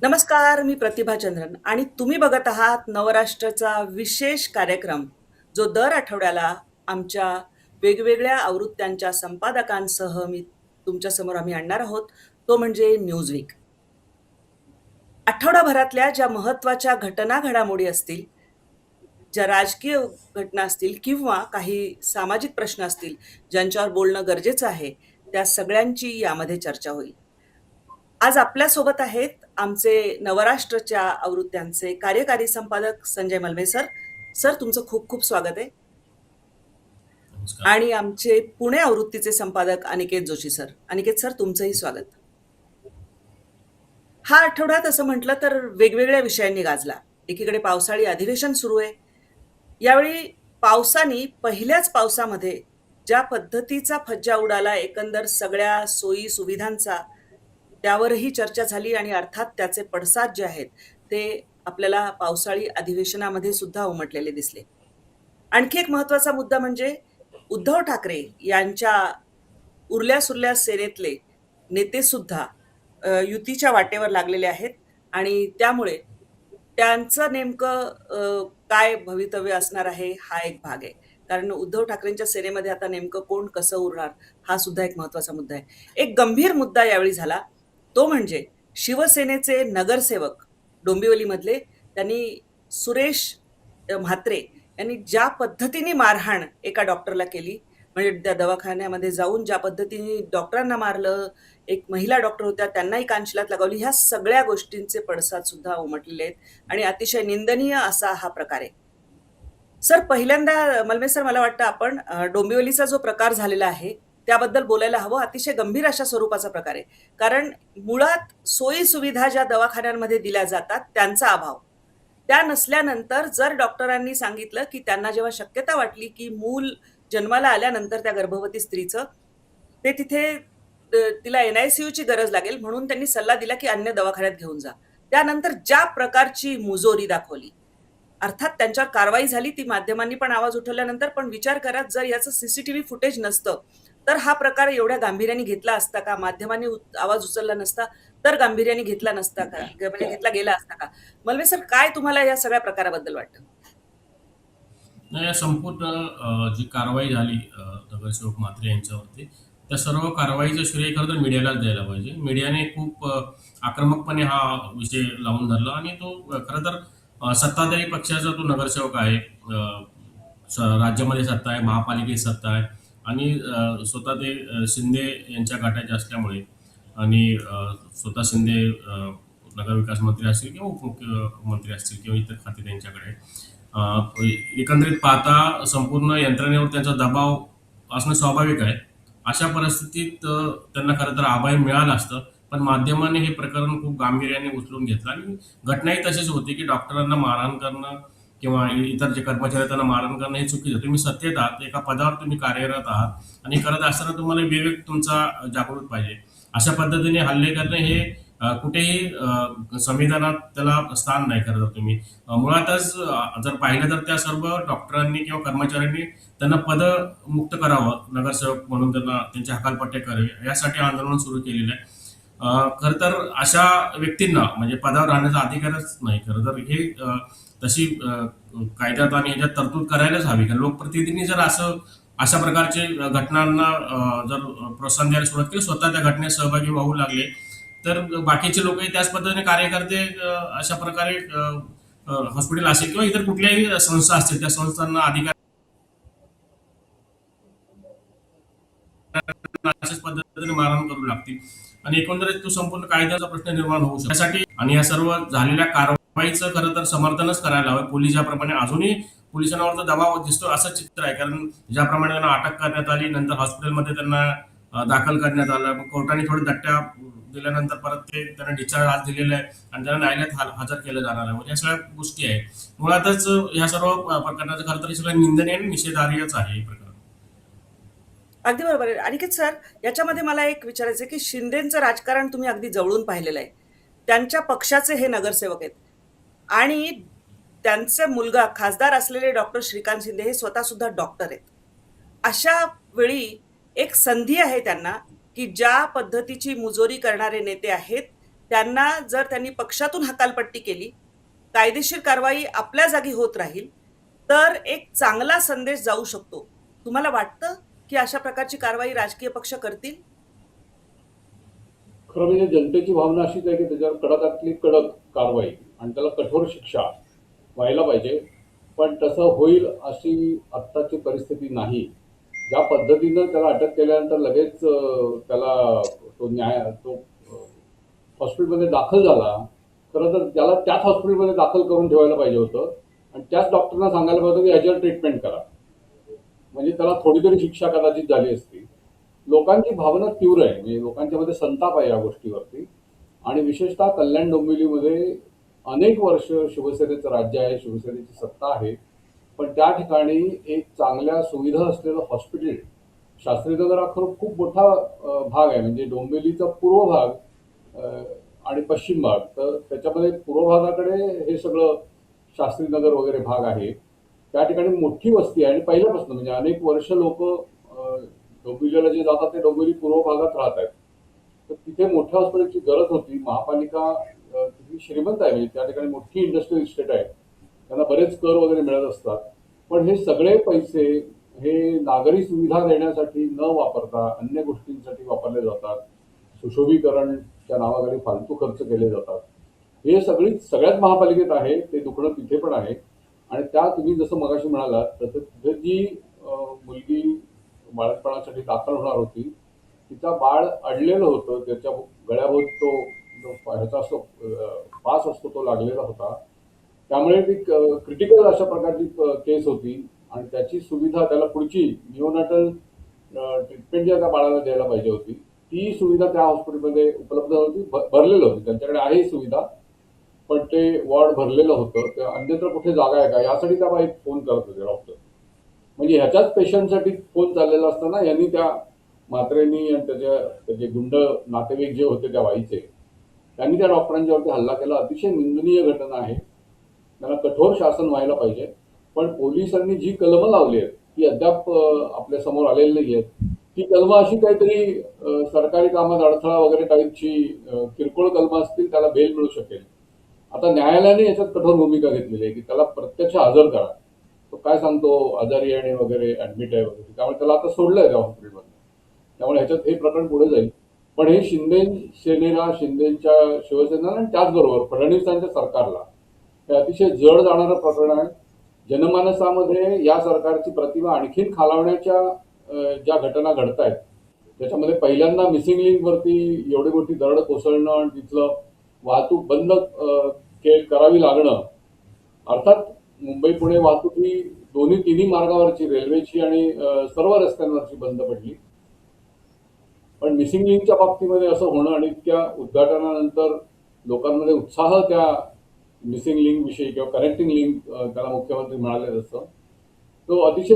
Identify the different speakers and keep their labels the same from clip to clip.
Speaker 1: नमस्कार, मी प्रतिभा चंद्रन आणि तुम्ही बघत आहात नवराष्ट्राचा विशेष कार्यक्रम, जो दर आठवड्याला आमच्या वेगवेगळ्या आवृत्त्यांच्या संपादकांसह तुमच्यासमोर आम्ही आणणार आहोत. तो म्हणजे न्यूजवीक. आठवडाभरातल्या ज्या महत्त्वाच्या घटना घडामोडी असतील, ज्या राजकीय घटना असतील किंवा काही सामाजिक प्रश्न असतील, ज्यांच्यावर बोलणं गरजेचं आहे, त्या सगळ्यांची यामध्ये चर्चा होईल. आज आपल्यासोबत आहेत आमचे नवराष्ट्रच्या आवृत्त्यांचे कार्यकारी संपादक संजय मल्मे सर. सर, तुमचं खूप खूप स्वागत आहे.
Speaker 2: नमस्कार.
Speaker 1: आणि आमचे पुणे आवृत्तीचे संपादक अनिकेत जोशी सर. अनिकेत सर, तुमचंही स्वागत. हा आठवडा तसं म्हटलं तर वेगवेगळ्या विषयांनी गाजला. एकीकडे पावसाळी अधिवेशन सुरू आहे. यावेळी पावसाने पहिल्याच पावसामध्ये ज्या पद्धतीचा फज्जा उडाला एकंदर सगळ्या सोयी सुविधांचा, त्यावरही चर्चा झाली आणि अर्थात त्याचे पडसाद जे आहेत ते आपल्याला पावसाळी अधिवेशनामध्ये सुद्धा उमटलेले दिसले. आणखी एक महत्वाचा मुद्दा म्हणजे उद्धव ठाकरे यांच्या उरल्या सुरल्या सेनेतले नेते सुद्धा युतीच्या वाटेवर लागलेले आहेत आणि त्यामुळे त्यांचं नेमकं काय भवितव्य असणार आहे हा एक भाग आहे. कारण उद्धव ठाकरेंच्या सेनेमध्ये आता नेमकं कोण कसं उरणार हा सुद्धा एक महत्वाचा मुद्दा आहे. एक गंभीर मुद्दा यावेळी झाला, तो म्हणजे शिवसेनेचे नगरसेवक डोंबिवलीमधले, त्यांनी सुरेश म्हात्रे यांनी ज्या पद्धतीने मारहाण एका डॉक्टरला केली, म्हणजे त्या दवाखान्यामध्ये जाऊन ज्या पद्धतीने डॉक्टरांना मारलं, एक महिला डॉक्टर होत्या त्यांनाही कानशिलात लगावली, ह्या सगळ्या गोष्टींचे पडसाद सुद्धा उमटलेले आहेत आणि अतिशय निंदनीय असा हा प्रकार आहे. सर, पहिल्यांदा मलमे सर, मला वाटतं आपण डोंबिवलीचा जो प्रकार झालेला आहे त्याबद्दल बोलायला हवं. अतिशय गंभीर अशा स्वरूपाचा प्रकार आहे. कारण मुळात सोयी सुविधा ज्या दवाखान्यांमध्ये दिल्या जातात त्यांचा अभाव, त्या नसल्यानंतर जर डॉक्टरांनी सांगितलं की त्यांना जेव्हा शक्यता वाटली की मूल जन्माला आल्यानंतर त्या गर्भवती स्त्रीचं ते तिथे तिला NICU ची गरज लागेल म्हणून त्यांनी सल्ला दिला की अन्य दवाखान्यात घेऊन जा. त्यानंतर ज्या प्रकारची मुजोरी दाखवली, अर्थात त्यांच्यावर कारवाई झाली, ती माध्यमांनी पण आवाज उठवल्यानंतर. पण विचार करा, जर याचं CCTV फुटेज नसतं तर हा प्रकार एवढ्या गांभीर्याने घेतला असता का? माध्यमांनी आवाज उचलला नसता तर गांभीर्याने घेतला नसता का? म्हणजे घेतला गेला असता का? मल्मे सर, काय तुम्हाला या सगळ्या प्रकाराबद्दल वाटतं?
Speaker 2: नाही, या संपूर्ण जी कारवाई झाली नगरसेवक म्हात्रे यांच्यावरती, त्या सर्व कारवाईचं श्रेय खरं तर मीडियालाच द्यायला पाहिजे. मीडियाने खूप आक्रमकपणे हा विषय लावून धरला आणि तो खरं तर सत्ताधारी पक्षाचा तो नगरसेवक आहे. राज्यामध्ये सत्ता आहे, महापालिकेत सत्ता आहे आणि स्वतः ते शिंदे यांच्या गटाचे असल्यामुळे आणि स्वतः शिंदे नगरविकास मंत्री असतील किंवा उपमुख्यमंत्री असतील किंवा इतर खाते त्यांच्याकडे आहेत. एकंदरीत पाहता संपूर्ण यंत्रणेवर त्यांचा दबाव असणं स्वाभाविक आहे. अशा परिस्थितीत त्यांना खरं तर अभय मिळालं असतं, पण माध्यमाने हे प्रकरण खूप गांभीर्याने उचलून घेतलं आणि घटनाही तशीच होती की डॉक्टरांना मारहाण करणं किंवा इतर जे कर्मचारी आहेत त्यांना मारहाण करणं हे चुकीचं. तुम्ही सत्तेत आहात, एका पदावर तुम्ही कार्यरत आहात आणि करत असताना तुम्हाला विवेक तुमचा जागृत पाहिजे. अशा पद्धतीने हल्ले करणे हे कुठेही संविधानात त्याला स्थान नाही. खरं तर तुम्ही मुळातच जर पाहिलं तर त्या सर्व डॉक्टरांनी किंवा कर्मचाऱ्यांनी त्यांना पदमुक्त करावं, नगरसेवक म्हणून त्यांना त्यांचे हकालपट्टे करावे यासाठी आंदोलन सुरू केलेलं आहे. खरं तर अशा व्यक्तींना म्हणजे पदावर राहण्याचा अधिकारच नाही. खरं तर हे तशी कायद्यात आणि ह्याच्यात तरतूद करायलाच हवी. कारण लोकप्रतिनिधींनी जर अशा प्रकारचे घटनांना जर प्रोत्साहन द्यायला सुरुवात केली, स्वतः त्या घटनेत सहभागी होऊ लागले, तर बाकीचे लोकही त्याच पद्धतीने कार्यकर्ते अशा प्रकारे हॉस्पिटल असेल किंवा इतर कुठल्याही संस्था असतील त्या संस्थांना अधिकार अशाच पद्धतीने मारहाण करू लागतील आणि एकंदरीत तो संपूर्ण कायद्याचा प्रश्न निर्माण होऊ शकतो. त्यासाठी आणि या सर्व झालेल्या कारवाईचं खरं तर समर्थनच करायला हवं. पोलीस ज्याप्रमाणे अजूनही पोलिसांवर तर दबाव दिसतो असं चित्र आहे. कारण ज्याप्रमाणे त्यांना अटक करण्यात आली, नंतर हॉस्पिटलमध्ये त्यांना दाखल करण्यात आलं, कोर्टाने थोडे दट्ट्या दिल्यानंतर परत ते त्यांना डिस्चार्ज आज दिलेला आहे आणि त्यांना न्यायालयात हजर केलं जाणार आहे. म्हणजे या सगळ्या गोष्टी आहेत. मुळातच ह्या सर्व प्रकरणाचं खरं तर सगळं निंदनीय आणि निषेधार्हच आहे हे प्रकरण.
Speaker 1: अगदी बरोबर आहे. अनिकेत सर, याच्यामध्ये मला एक विचारायचं आहे की शिंदेचं राजकारण तुम्ही अगदी जवळून पाहिलेलं आहे. त्यांच्या पक्षाचे हे नगरसेवक आहेत आणि त्यांचे मुलगा खासदार असलेले डॉक्टर श्रीकांत शिंदे हे स्वतः सुद्धा डॉक्टर आहेत. अशा वेळी एक संधी आहे त्यांना की ज्या पद्धतीची मुजोरी करणारे नेते आहेत त्यांना जर त्यांनी पक्षातून हकालपट्टी केली, कायदेशीर कारवाई आपल्या जागी होत राहील, तर एक चांगला संदेश जाऊ शकतो. तुम्हाला वाटतं की अशा प्रकारची कारवाई राजकीय पक्ष करतील?
Speaker 3: खरं म्हणजे जनतेची भावना अशीच आहे की त्याच्यावर कडकातली कडक कारवाई आणि त्याला कठोर शिक्षा व्हायला पाहिजे. पण तसं होईल अशी आत्ताची परिस्थिती नाही. ज्या पद्धतीनं त्याला अटक केल्यानंतर लगेच त्याला तो हॉस्पिटलमध्ये दाखल झाला. खरं तर त्याला त्याच हॉस्पिटलमध्ये दाखल करून ठेवायला पाहिजे होतं आणि त्याच डॉक्टरना सांगायला पाहिजे होतं की ह्याच्यावर ट्रीटमेंट करा. म्हणजे त्याला थोडी तरी शिक्षा कदाचित झाली असती. लोकांची भावना तीव्र आहे, म्हणजे लोकांच्यामध्ये संताप आहे या गोष्टीवरती. आणि विशेषतः कल्याण डोंबिवलीमध्ये अनेक वर्ष शिवसेनेचं राज्य आहे, शिवसेनेची सत्ता आहे. पण त्या ठिकाणी एक चांगल्या सुविधा असलेलं हॉस्पिटल, शास्त्रीनगर हा खरं खूप मोठा भाग आहे. म्हणजे डोंबिवलीचा पूर्व भाग आणि पश्चिम भाग, तर त्याच्यामध्ये पूर्व भागाकडे हे सगळं शास्त्रीनगर वगैरे भाग आहे. त्या ठिकाणी मोठी वस्ती आहे आणि पहिल्यापासून म्हणजे अनेक वर्ष लोक डोंबिवलीला जे जातात ते डोंबिवली पूर्व भागात राहत आहेत. तर तिथे मोठ्या हॉस्पिटलची गरज होती. महापालिका तिथली श्रीमंत आहे, म्हणजे त्या ठिकाणी मोठी इंडस्ट्रियल इस्टेट आहे, त्यांना बरेच कर वगैरे मिळत असतात. पण हे सगळे पैसे हे नागरी सुविधा देण्यासाठी न वापरता अन्य गोष्टींसाठी वापरले जातात. सुशोभीकरणच्या नावाखाली फालतू खर्च केले जातात. हे सगळ्याच महापालिकेत आहे, ते दुखणं तिथे पण आहे. आणि त्या तुम्ही जसं मगाशी म्हणालात तसं तिथे जी मुलगी बाळंतपणासाठी दाखल होणार होती, तिचा बाळ अडलेलं होतं, त्याच्या गळ्याभोवत तो जो ह्याचा असतो पास असतो तो लागलेला होता. त्यामुळे ती क्रिटिकल अशा प्रकारची केस होती आणि त्याची सुविधा त्याला पुढची निओनाटल ट्रीटमेंट ज्या त्या बाळाला द्यायला पाहिजे होती, ती सुविधा त्या हॉस्पिटलमध्ये उपलब्ध होती, भरलेलं होतं. त्यांच्याकडे आहे सुविधा, पण ते वॉर्ड भरलेलं होतं. तर अन्यत्र कुठे जागा आहे का यासाठी त्या बाई फोन करत होते डॉक्टर. म्हणजे ह्याच्याच पेशंटसाठी फोन चाललेला असताना यांनी त्या म्हात्रेंनी आणि त्याचे गुंड नातेवाईक जे होते त्या बाईचे, त्यांनी त्या डॉक्टरांच्यावरती हल्ला केला. अतिशय निंदनीय घटना आहे. त्यांना कठोर शासन व्हायला पाहिजे. पण पोलिसांनी जी कलमं लावली आहेत ती अद्याप आपल्या समोर आलेली नाही आहेत. ती कलमं अशी काहीतरी सरकारी कामात अडथळा वगैरे टाईपची किरकोळ कलमं असतील, त्याला बेल मिळू शकेल. आता न्यायालयाने याच्यात कठोर भूमिका घेतलेली आहे की त्याला प्रत्यक्ष हजर करा. तो काय सांगतो आजारी आहे वगैरे, ऍडमिट आहे वगैरे, त्यामुळे त्याला आता सोडलंय त्या हॉस्पिटलमध्ये. त्यामुळे ह्याच्यात हे प्रकरण पुढे जाईल. पण हे शिंदे सेनेला, शिंदेच्या शिवसेनेला आणि त्याचबरोबर फडणवीसांच्या सरकारला हे अतिशय जड जाणारं प्रकरण आहे. जनमानसामध्ये या सरकारची प्रतिमा आणखीन खालावण्याच्या ज्या घटना घडत आहेत, त्याच्यामध्ये पहिल्यांदा मिसिंग लिंक वरती एवढी मोठी दरड कोसळणं आणि तिथलं वाहतूक बंद करावी लागणं. अर्थात मुंबई पुणे वाहतूक ही तिन्ही मार्गावरची, रेल्वेची आणि सर्व रस्त्यांवरची बंद पडली. पण मिसिंग लिंकच्या बाबतीमध्ये असं होणं आणि त्या उद्घाटनानंतर लोकांमध्ये उत्साह त्या मिसिंग लिंक विषयी किंवा कनेक्टिंग लिंक त्याला मुख्यमंत्री म्हणाले असतं, तो अतिशय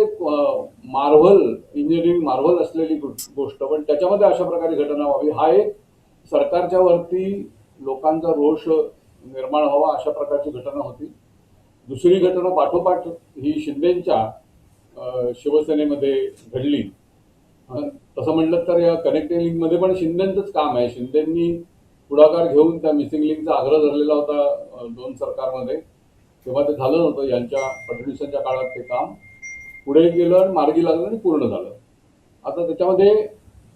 Speaker 3: इंजिनिअरिंग मार्व्हल असलेली गोष्ट. पण त्याच्यामध्ये अशा प्रकारे घटना व्हावी हा एक सरकारच्या वरती लोकांचा रोष निर्माण व्हावा अशा प्रकारची घटना होती. दुसरी घटना पाठोपाठ ही शिंदेच्या शिवसेनेमध्ये घडली. तसं म्हटलं तर या कनेक्टिंग लिंक मध्ये पण शिंदेचंच काम आहे. शिंदेंनी पुढाकार घेऊन त्या मिसिंग लिंकचा आग्रह धरलेला होता 2 सरकारमध्ये, तेव्हा ते झालं नव्हतं. यांच्या फडणवीसांच्या काळात ते काम पुढे गेलं आणि मार्गी लागलं आणि पूर्ण झालं. आता त्याच्यामध्ये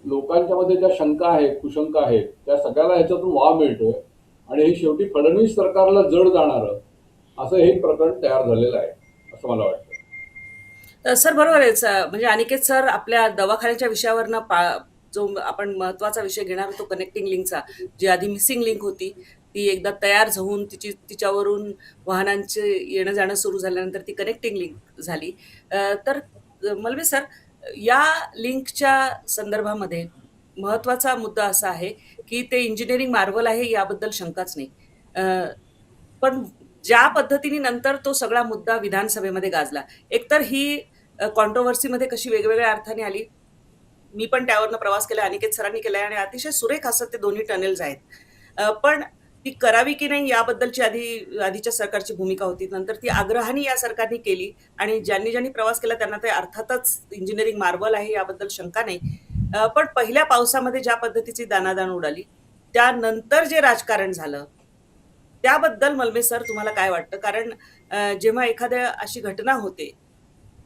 Speaker 3: लोकांच्या मध्ये ज्या शंका आहेत, कुशंका आहेत, त्या सगळ्याला ह्याच्यातून वाव मिळतोय आणि हे शेवटी फडणवीस सरकारला जड जाणारं असं हे प्रकरण तयार झालेलं आहे असं मला वाटतं.
Speaker 1: सर बरोबर आहे. म्हणजे अनिकेत सर आपल्या दवाखान्याच्या विषयावरनं जो आपण महत्वाचा विषय घेणार होतो कनेक्टिंग लिंकचा, जी आधी मिसिंग लिंक होती ती एकदा तयार होऊन तिच्यावरून वाहनांचे येणं जाणं सुरू झाल्यानंतर ती कनेक्टिंग लिंक झाली. तर मलबे सर, या लिंकच्या संदर्भामध्ये महत्वाचा मुद्दा असा आहे की ते इंजिनिअरिंग मार्वल आहे याबद्दल शंकाच नाही. पण ज्या पद्धतीने नंतर तो सगळा मुद्दा विधानसभेमध्ये गाजला, एकतर ही कॉन्ट्रोव्हर्सीमध्ये कशी वेगवेगळ्या अर्थाने आली. मी पण त्यावरनं प्रवास केला, अनिकेत सरांनी केलाय आणि अतिशय सुरेख असं ते दोन्ही टनेल्स आहेत. पण ती करावी की नाही याबद्दलची आधीच्या सरकारची भूमिका होती. नंतर ती आग्रहाने या सरकारने केली आणि ज्यांनी ज्यांनी प्रवास केला त्यांना ते अर्थातच इंजिनिअरिंग मार्वल आहे याबद्दल शंका नाही. पण पहिल्या पावसामध्ये ज्या पद्धतीची दानादान उडाली त्यानंतर जे राजकारण झालं त्याबद्दल मलमे सर तुम्हाला काय वाटतं? कारण जेव्हा एखाद्या अशी घटना होते,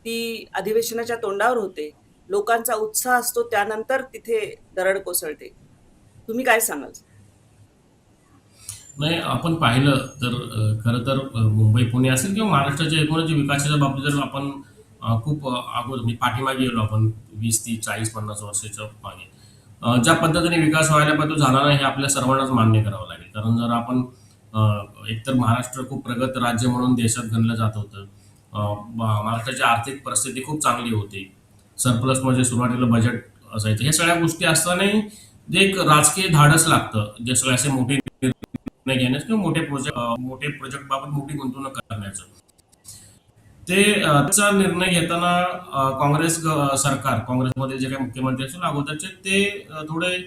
Speaker 1: ती अधिवेशनाच्या तोंडावर होते, लोकांचा उत्साह असतो त्यानंतर तिथे दरड कोसळते. तुम्ही काय सांगाल?
Speaker 2: नाही, आपण पाहिलं तर खरं तर मुंबई पुणे असेल किंवा महाराष्ट्राच्या एकूणच विकासाच्या बाबतीत जर आपण खूप अगोदर म्हणजे पाठीमागे गेलो आपण 20, 30, 40, 50 वर्षाच्या मागे, ज्या पद्धतीने विकास व्हायला पाहिजे तो झाला नाही हे आपल्या सर्वांनाच मान्य करावं लागेल. कारण जर आपण एकतर महाराष्ट्र खूप प्रगत राज्य म्हणून देशात गणलं जात होतं. महाराष्ट्राची आर्थिक परिस्थिती खूप चांगली होती. सरप्लस म्हणजे सुरुवातीला बजेट असायचं. हे सगळ्या गोष्टी असतानाही जे एक राजकीय धाडस लागतं, जे सगळे असे मोठे निर्णय घेण्यास किंवा मोठे प्रोजेक्ट बाबत मोठी गुंतवणूक करण्याचं, ते त्याचा निर्णय घेताना सरकार, काँग्रेसमध्ये जे काही मुख्यमंत्री असतील अगोदरचे, ते थोडे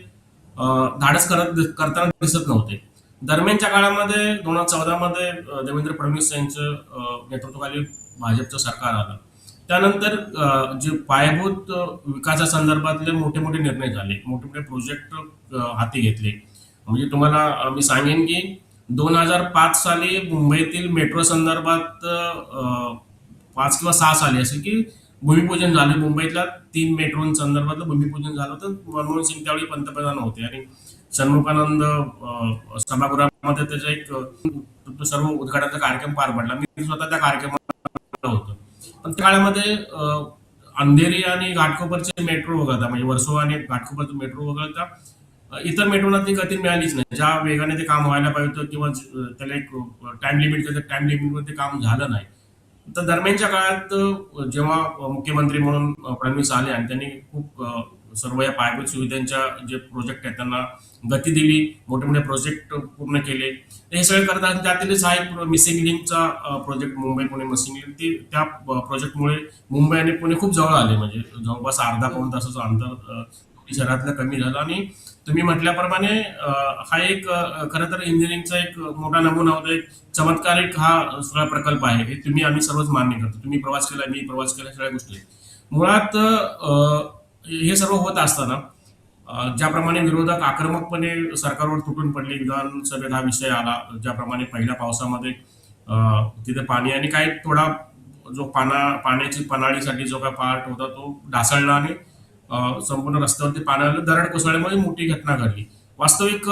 Speaker 2: धाडस करताना दिसत नव्हते. दरम्यानच्या काळामध्ये 2014 मध्ये देवेंद्र फडणवीस यांचं नेतृत्वाखाली भाजपचं सरकार आलं. त्यानंतर जे पायाभूत विकासासंदर्भातले मोठे मोठे निर्णय झाले, मोठे मोठे प्रोजेक्ट हाती घेतले. म्हणजे तुम्हाला मी सांगेन की 2005 साली मुंबईतील मेट्रो संदर्भात 5 किंवा 6 साली असेल की भूमिपूजन झालं. मुंबईतल्या 3 मेट्रो संदर्भातलं भूमिपूजन झालं होतं. मनमोहन सिंग त्यावेळी पंतप्रधान होते आणि षण्मुखानंद सभागृहामध्ये त्याचा एक तो सर्व उद्घाटनाचा कार्यक्रम पार पडला. मी स्वतः त्या कार्यक्रमात होतो. पण त्या काळामध्ये अंधेरी आणि घाटकोपरचे मेट्रो वगळता, म्हणजे वर्सोवा आणि घाटकोपरचे मेट्रो वगळता इतर मेट्रोना ती गती मिळालीच नाही. ज्या वेगाने ते काम व्हायला पाहिजे होतं किंवा त्याला एक टाइम लिमिट त्याचं टाइम लिमिटमध्ये ते काम झालं नाही. तर दरम्यानच्या काळात जेव्हा मुख्यमंत्री म्हणून फडणवीस आले आणि त्यांनी खूप सर्व या पायाभूत सुविधांच्या जे प्रोजेक्ट आहेत त्यांना गती दिली, मोठे मोठे प्रोजेक्ट पूर्ण केले. हे सगळे करतात. त्यातीलच हा एक मिसिंग लिंकचा प्रोजेक्ट, मुंबई पुणे मिसिंग लिंक, त्या प्रोजेक्टमुळे मुंबई आणि पुणे खूप जवळ आले. म्हणजे जवळपास अर्धा पाऊण तासाचं अंतर शहरातलं कमी झालं. आणि तुम्ही म्हटल्याप्रमाणे हा एक खरं तर इंजिनिअरिंगचा एक मोठा नमुना होता. एक चमत्कारिक हा सगळा प्रकल्प आहे. हे आम्ही सर्वच मान्य करतो. तुम्ही प्रवास केला, मी प्रवास केला, सगळ्या गोष्टी मुळात हे सर्व होत असताना ज्याप्रमाणे विरोधक आक्रमकपणे सरकारवर तुटून पडले, विधानसभेत हा विषय आला, ज्याप्रमाणे पहिल्या पावसामध्ये तिथे पाणी आणि काही थोडा जो पाण्याची पन्हाळीसाठी जो काय पार्ट होता तो ढासळला आणि संपूर्ण रस्त्यावरती पाण्याला दरड कोसळल्यामुळे मोठी घटना घडली. वास्तविक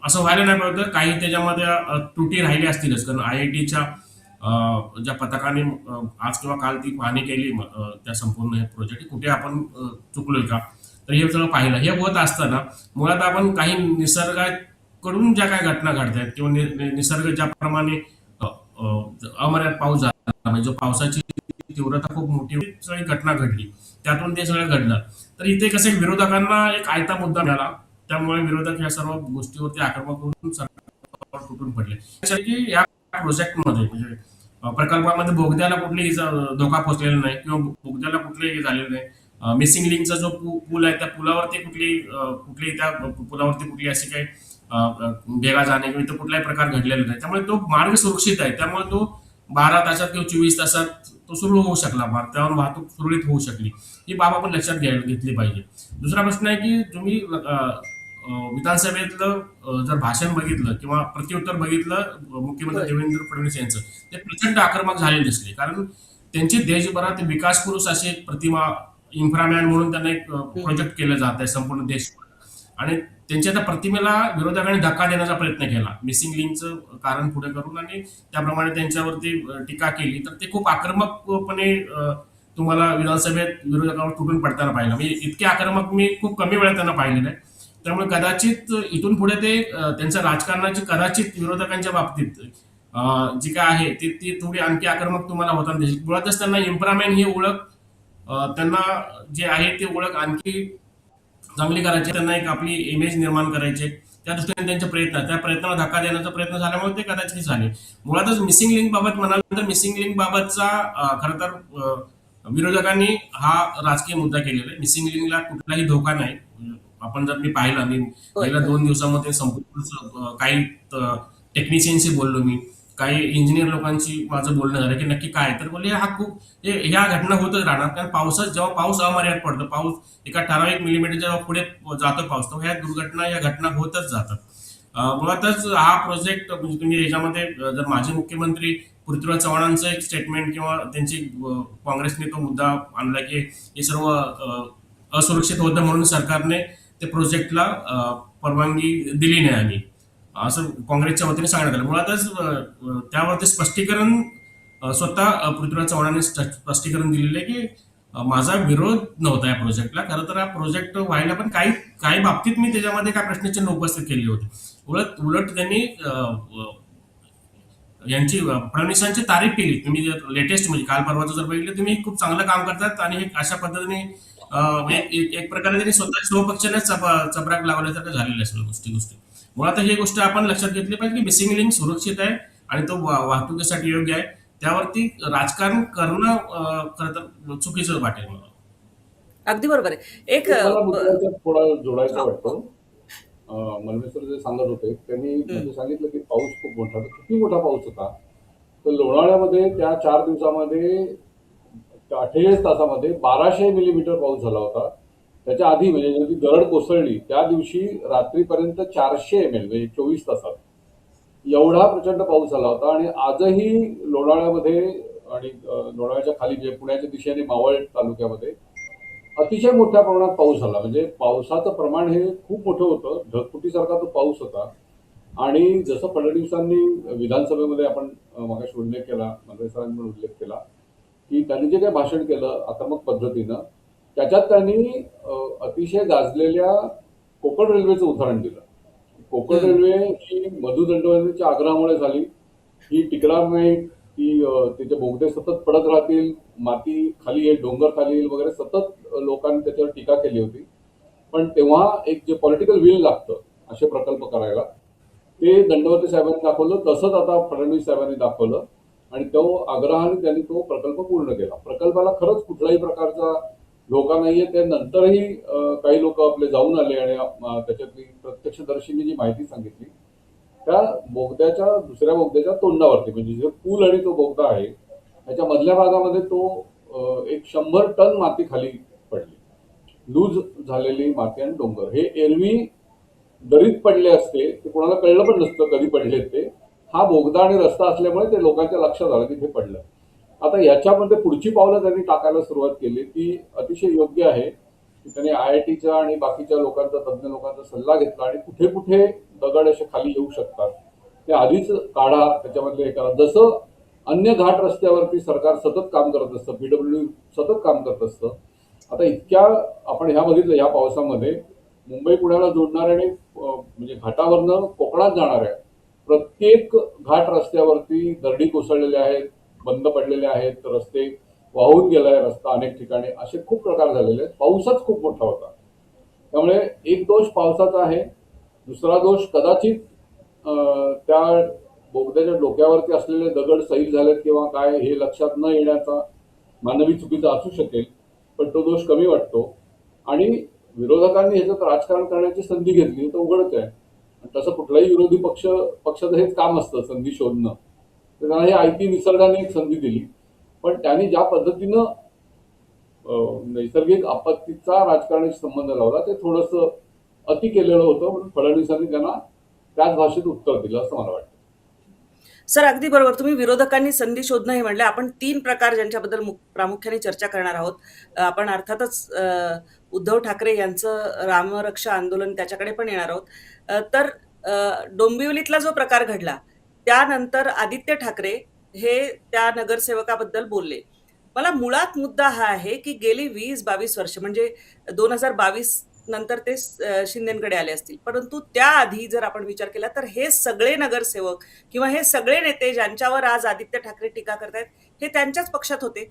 Speaker 2: असं व्हायला नाही पाहिजे. काही त्याच्यामध्ये त्रुटी राहिली असतीलच, कारण IITच्या ज्या पथकाने आज किंवा काल ती पाहणी केली त्या संपूर्ण हे प्रोजेक्ट, कुठे आपण चुकलोय का, तर हे सगळं पाहिलं. हे होत असताना मुळात आपण काही निसर्गाकडून ज्या काही घटना घडतायत किंवा निसर्ग ज्याप्रमाणे अमर्याद पाऊस झाला, म्हणजे जो पावसाची तीव्रता खूप मोठी सगळी घटना घडली, त्यातून ते सगळं घडलं. तर इथे कसं विरोधकांना एक आयता मुद्दा मिळाला. त्यामुळे विरोधक या सर्व गोष्टीवरती आक्रमक होऊन सरकारवर तुटून पडले. की या प्रोजेक्टमध्ये म्हणजे प्रकल्पामध्ये बोगद्याला कुठलेही धोका पोहोचलेला नाही किंवा बोगद्याला कुठलेही झालेलं नाही. मिसिंग लिंकचा जो पूल आहे त्या पुलावरती कुठलीही त्या पुलावरती कुठली अशी काही भेगा जाणे किंवा इतर कुठलाही प्रकार घडलेला नाही. त्यामुळे तो मार्ग सुरक्षित आहे. त्यामुळे तो 12 तासात किंवा 24 तासात तो सुरू होऊ शकला. त्यावर वाहतूक सुरळीत होऊ शकली. ही बाब आपण लक्षात घेतली पाहिजे. दुसरा प्रश्न आहे की तुम्ही विधानसभेतलं जर भाषण बघितलं किंवा प्रत्युत्तर बघितलं मुख्यमंत्री देवेंद्र फडणवीस यांचं, ते प्रचंड आक्रमक झाले दिसले. कारण त्यांची देशभरात विकास पुरुष अशी एक प्रतिमा, इन्फ्रामॅन म्हणून त्यांना एक प्रोजेक्ट केलं जात आहे संपूर्ण देशभर. आणि त्यांच्या त्या प्रतिमेला विरोधकांनी धक्का देण्याचा प्रयत्न केला, मिसिंग लिंकचं कारण पुढे करून, आणि त्याप्रमाणे त्यांच्यावरती टीका केली. तर ते खूप आक्रमकपणे तुम्हाला विधानसभेत विरोधकांवर तुटून पडताना पाहिलं. म्हणजे इतके आक्रमक मी खूप कमी वेळा त्यांना पाहिलेलं आहे. त्यामुळे कदाचित इथून पुढे ते त्यांच्या राजकारणाची कदाचित विरोधकांच्या बाबतीत जी काय आहे ती थोडी आणखी आक्रमक तुम्हाला होताना दिसेल. मुळातच त्यांना इम्प्रामॅन ही ओळख, त्यांना जे आहे ती ओळख आणखी चांगली करायची, त्यांना एक आपली इमेज निर्माण करायची, त्या दृष्टीने त्यांचे त्या प्रयत्नाला धक्का देण्याचा प्रयत्न झाल्यामुळे ते कदाचित झाले. मुळातच मिसिंग लिंक बाबत म्हणाल तर मिसिंग लिंक बाबतचा खरं तर विरोधकांनी हा राजकीय मुद्दा केलेला आहे. मिसिंग लिंकला कुठलाही धोका नाही. आपण जर मी पाहिलं, मी पहिल्या 2 दिवसामध्ये संपूर्ण काही टेक्निशियनशी बोललो मी, काही इंजिनियर लोकांशी माझं बोलणं झालं की नक्की काय, तर बोलले हा खूप ह्या घटना होतच राहणार, कारण पावसात जेव्हा पाऊस अमर्याद पडतो, पाऊस एका ठराविक मिलीमीटर जेव्हा पुढे जातो पाऊस, तेव्हा ह्या दुर्घटना या घटना होतच जातात. मुळातच हा प्रोजेक्ट म्हणजे तुम्ही याच्यामध्ये जर माजी मुख्यमंत्री पृथ्वीराज चव्हाणांचं एक स्टेटमेंट किंवा त्यांची काँग्रेसने तो मुद्दा आणला की हे सर्व असुरक्षित होतं म्हणून सरकारने ते प्रोजेक्टला परवानगी दिली नाही, आणि असं काँग्रेसच्या वतीने सांगण्यात आलं. मुळातच त्यावरती स्पष्टीकरण स्वतः पृथ्वीराज चव्हाणांनी स्पष्टीकरण दिलेलं आहे की माझा विरोध नव्हता या प्रोजेक्टला. खरं तर हा प्रोजेक्ट व्हायला पण काही काही बाबतीत मी त्याच्यामध्ये काय प्रश्नचिन्ह उपस्थित केले होते. उलट उलट त्यांनी यांची फडणवीसांची तारीफ केली. तुम्ही जर लेटेस्ट म्हणजे काल परवाचं जर बघितलं, तुम्ही खूप चांगलं काम करतात आणि अशा पद्धतीने एक प्रकारे त्यांनी स्वतः स्वपक्षाने चपराक लावल्यासारखं झालेलं आहे सगळ्या गोष्टी. मुळात ही गोष्ट आपण लक्षात घेतली पाहिजे की मिसिंग लिंक सुरक्षित आहे आणि तो वाहतुकीसाठी योग्य आहे. त्यावरती राजकारण करणं खरं तर चुकीचं वाटेल मला.
Speaker 1: अगदी बरोबर आहे. एक
Speaker 3: एक मला मुद्द्याच्यात थोडा जोडायचं
Speaker 1: हा,
Speaker 3: वाटतं. मलमेश्वर जे सांगत होते त्यांनी
Speaker 1: हम्म,
Speaker 3: म्हणजे सांगितलं की पाऊस खूप मोठा होता. किती मोठा पाऊस होता? तर लोणावळ्यामध्ये त्या 4 दिवसामध्ये 48 तासामध्ये 1200 मिलीमीटर पाऊस झाला होता. त्याच्या आधी म्हणजे जेव्हा ती दरड कोसळली त्या दिवशी रात्रीपर्यंत 400 ml म्हणजे 24 तासात एवढा प्रचंड पाऊस झाला होता. आणि आजही लोणावळ्यामध्ये आणि लोणावळ्याच्या खाली जे पुण्याच्या दिशेने मावळ तालुक्यामध्ये अतिशय मोठ्या प्रमाणात पाऊस झाला. म्हणजे पावसाचं प्रमाण हे खूप मोठं होतं. ढगफुटीसारखा तो पाऊस होता. आणि जसं फडणवीसांनी विधानसभेमध्ये आपण मगाशी उल्लेख केला, मंत्री सरांनी पण उल्लेख केला की त्यांनी जे काही भाषण केलं आक्रमक पद्धतीनं, त्याच्यात त्यांनी अतिशय गाजलेल्या कोकण रेल्वेचं उदाहरण दिलं. कोकण
Speaker 1: हम्म,
Speaker 3: रेल्वे ही मधुदंडवतीच्या आग्रहामुळे झाली. ही टिकणार नाही. तिचे बोगदे सतत पडत राहतील, माती खाली येईल, डोंगर खाली येईल वगैरे सतत लोकांनी त्याच्यावर टीका केली होती. पण तेव्हा एक जे पॉलिटिकल विल लागतं असे प्रकल्प करायला, ते दंडवते साहेबांनी दाखवलं. तसंच आता फडणवीस साहेबांनी दाखवलं आणि तो आग्रहाने त्यांनी तो प्रकल्प पूर्ण केला. प्रकल्पाला खरंच कुठल्याही प्रकारचा धोका नाहीये. त्यानंतरही काही लोक आपले जाऊन आले आणि त्याच्यातली प्रत्यक्षदर्शींनी जी माहिती सांगितली, त्या बोगद्याच्या दुसऱ्या बोगद्याच्या तोंडावरती म्हणजे जो पूल आणि तो बोगदा आहे त्याच्या मधल्या भागामध्ये तो एक 100 टन माती खाली पडली. लूज झालेली माती आणि डोंगर हे एरवी दरीत पडले असते, ते कोणाला कळलं पण नसतं कधी पडले ते. हा बोगदा आणि रस्ता असल्यामुळे ते लोकांच्या लक्षात आलं की ते पडलं. आता याच्यामध्ये पुढची पावलं त्यांनी टाकायला सुरुवात केली ती अतिशय योग्य आहे की त्यांनी IITच्या आणि बाकीच्या लोकांचा, तज्ज्ञ लोकांचा सल्ला घेतला आणि कुठे कुठे दगड असे खाली येऊ शकतात ते आधीच काढा, त्याच्यामधले हे करा. जसं अन्य घाट रस्त्यावरती सरकार सतत काम करत असतं, PWD सतत काम करत असतं. आता इतक्या आपण ह्या बघितलं ह्या पावसामध्ये मुंबई पुण्याला जोडणाऱ्या आणि म्हणजे घाटावरनं कोकणात जाणाऱ्या प्रत्येक घाट रस्त्यावरती दरडी कोसळलेल्या आहेत, बंद पडलेले आहेत, रस्ते वाहून गेलाय रस्ता अनेक ठिकाणी, असे खूप प्रकार झालेले आहेत. पाऊसच खूप मोठा होता. त्यामुळे एक दोष पावसाचा आहे, दुसरा दोष कदाचित त्या बोगद्याच्या डोक्यावरती असलेले दगड सैल झालेत किंवा काय हे लक्षात न येण्याचा मानवी चुकीचा असू शकेल, पण तो दोष कमी वाटतो. आणि विरोधकांनी ह्याच्यात राजकारण करण्याची संधी घेतली तर उघडच आहे. आणि तसं कुठलाही विरोधी पक्षाचं हेच काम असतं, संधी शोधणं. तर त्यांना हे आयती निसर्गाने एक संधी दिली. पण त्यांनी ज्या पद्धतीनं नैसर्गिक आपत्तीचा राजकारणाशी संबंध लावला ते थोडंसं अति केलेलं होतं. म्हणून फडणवीसांनी त्यांना त्याच भाषेत उत्तर दिलं असं मला वाटतं.
Speaker 1: सर अगदी बरोबर. तुम्ही विरोधकांनी संधी शोधणं हे म्हणले. आपण 3 प्रकार ज्यांच्याबद्दल प्रामुख्याने चर्चा करणार आहोत. आपण अर्थातच उद्धव ठाकरे यांचं रामरक्षा आंदोलन त्याच्याकडे पण येणार आहोत. तर डोंबिवलीतला जो प्रकार घडला त्यानंतर आदित्य ठाकरे हे त्या नगरसेवकाबद्दल बोलले. मला मुळात मुद्दा हा आहे की गेली 20-22 वर्ष म्हणजे 2022 नंतर ते शिंदेकडे आले असतील, परंतु त्याआधी जर आपण विचार केला तर हे सगळे नगरसेवक किंवा हे सगळे नेते ज्यांच्यावर आज आदित्य ठाकरे टीका करतायत हे त्यांच्याच पक्षात होते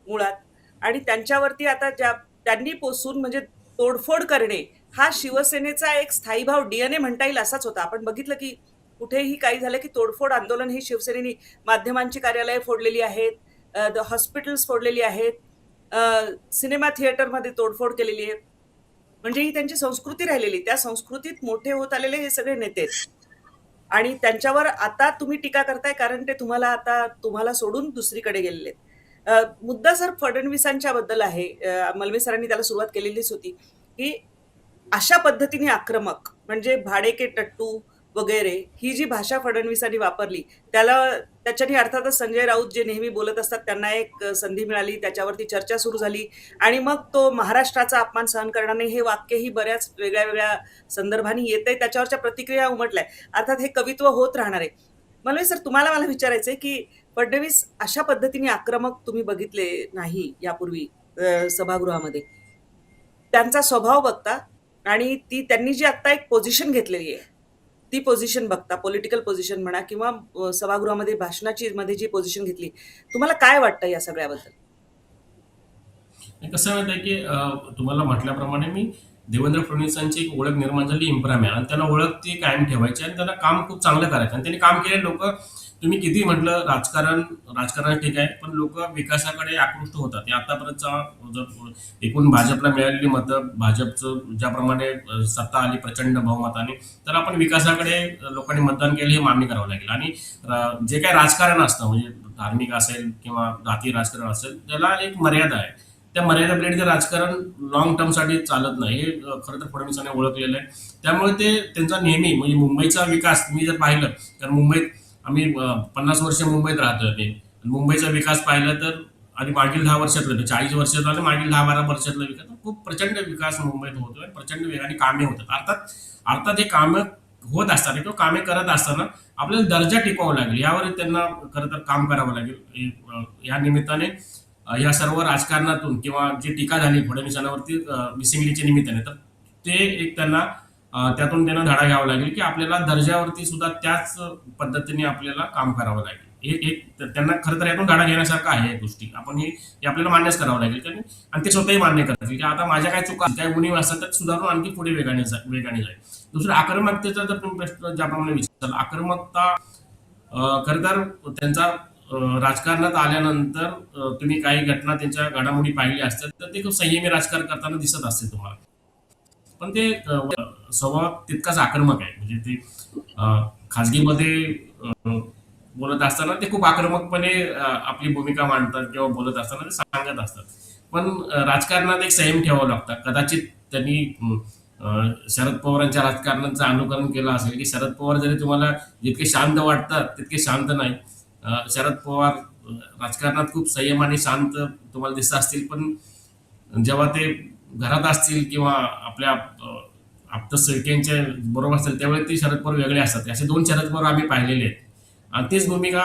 Speaker 1: मुळात. आणि त्यांच्यावरती आता त्यांनी पोसून म्हणजे तोडफोड करणे हा शिवसेनेचा एक स्थायीभाव DNA म्हणता येईल असाच होता. आपण बघितलं की कुठेही काही झालं की तोडफोड आंदोलन ही शिवसेनेने माध्यमांची कार्यालय फोडलेली आहेत, हॉस्पिटल्स फोडलेली आहेत, सिनेमा थिएटरमध्ये तोडफोड केलेली आहे. म्हणजे ही त्यांची संस्कृती राहिलेली. त्या संस्कृतीत मोठे होत आलेले हे सगळे नेते आहेत. आणि त्यांच्यावर आता तुम्ही टीका करताय कारण ते तुम्हाला सोडून दुसरीकडे गेलेले आहेत. मुद्दा सर फडणवीसांच्या बद्दल आहे. मलमे सरांनी त्याला सुरुवात केलेलीच होती की अशा पद्धतीने आक्रमक म्हणजे भाडेके टट्टू वगैरे ही जी भाषा फडणवीसांनी वापरली त्याच्याने अर्थातच संजय राऊत जे नेहमी बोलत असतात त्यांना एक संधी मिळाली, त्याच्यावरती चर्चा सुरू झाली आणि मग तो महाराष्ट्राचा अपमान सहन करणार नाही हे वाक्यही बऱ्याच वेगळ्या वेगळ्या संदर्भाने येतंय, त्याच्यावरच्या प्रतिक्रिया उमटलाय. अर्थात हे कवित्व होत राहणार आहे. मलमे सर मला विचारायचंय की फडणवीस अशा पद्धतीने आक्रमक तुम्ही बघितले नाही यापूर्वी सभागृहामध्ये. त्यांचा स्वभाव बघता आणि त्यांनी जी आता एक पोझिशन घेतलेली आहे ती पोझिशन बघता, पॉलिटिकल पोझिशन म्हणा किंवा सभागृहामध्ये भाषणाची मध्ये जी पोझिशन घेतली, तुम्हाला काय वाटतं या सगळ्याबद्दल?
Speaker 2: आणि कसं माहिती आहे की तुम्हाला म्हटल्याप्रमाणे मी देवेंद्र फडणवीसांची एक ओळख निर्माण झाली इम्प्राम्या आणि त्यांना ओळख ती कायम ठेवायची आणि त्यांना काम खूप चांगलं करायचं आणि त्यांनी काम केले. लोक तुम्ही किती म्हटलं राजकारण ठीक आहे, पण लोक विकासाकडे आकृष्ट होतात. हे आतापर्यंतचा जर एकूण भाजपला मिळालेली मतं, भाजपचं ज्याप्रमाणे सत्ता आली प्रचंड बहुमताने, तर आपण विकासाकडे लोकांनी मतदान केलं हे मान्य करावं लागेल. आणि जे काही राजकारण असतं म्हणजे धार्मिक असेल किंवा जातीय राजकारण असेल त्याला एक मर्यादा आहे. त्या मर्यादा ते राजकारण लॉंग टर्मसाठी चालत नाही हे खरं तर फडणवीसांनी ओळखलेलं आहे. त्यामुळे ते त्यांचा नेहमी म्हणजे मुंबईचा विकास तुम्ही जर पाहिलं तर मुंबईत आम्ही 50 वर्ष मुंबईत राहतोय ते मुंबईचा विकास पाहिला तर आणि मागील 10 वर्षातलं 40 वर्षातलं आणि मागील 10-12 वर्षातला विकास खूप प्रचंड विकास मुंबईत होतोय. प्रचंड वेगाने कामे होतात. अर्थात हे कामं होत असताना किंवा कामे करत असताना आपल्याला दर्जा टिकवावा लागेल, यावर त्यांना खरं तर काम करावं लागेल. या निमित्ताने या सर्व राजकारणातून किंवा जी टीका झाली फडणवीसांवरती मिसिंगलीच्या निमित्ताने, तर ते एक त्यांना त्यातून त्यांना धडा घ्यावा लागेल की आपल्याला दर्जावरती सुद्धा त्याच पद्धतीने आपल्याला काम करावं लागेल. त्यांना खरं तर यातून धडा घेण्यासारखं आहे. या गोष्टी आपण हे आपल्याला मान्यच करावं लागेल आणि ते स्वतःही मान्य करतील की आता माझ्या काय चुका काय उणीव असतात तर सुधारून आणखी पुढे वेगाने जाईल. दुसरं आक्रमकतेचा जर तुम्ही प्रश्न ज्याप्रमाणे विचारला, आक्रमकता खरं तर त्यांचा राजकारणात आल्यानंतर तुम्ही काही घटना त्यांच्या घडामोडी पाहिल्या असतात तर ते खूप संयमी राजकारण करताना दिसत असते तुम्हाला. पण ते स्वभाव तितकाच आक्रमक आहे. म्हणजे ते खाजगीमध्ये बोलत असताना ते खूप आक्रमकपणे आपली भूमिका मांडतात किंवा बोलत असताना ते सांगत असतात. पण राजकारणात एक संयम ठेवावं लागतं. कदाचित त्यांनी शरद पवारांच्या राजकारणाचं अनुकरण केलं असेल की शरद पवार जरी तुम्हाला जितके शांत वाटतात तितके शांत नाही. शरद पवार राजकारणात खूप संयम आणि शांत तुम्हाला दिसत असतील, पण जेव्हा ते घरात असतील किंवा आपल्या आप्तसैनिकांच्या बरोबर असतील त्यावेळी ते शरद पवार वेगळे असतात. असे 2 शरद पवार आम्ही पाहिलेले आहेत. आणि तीच भूमिका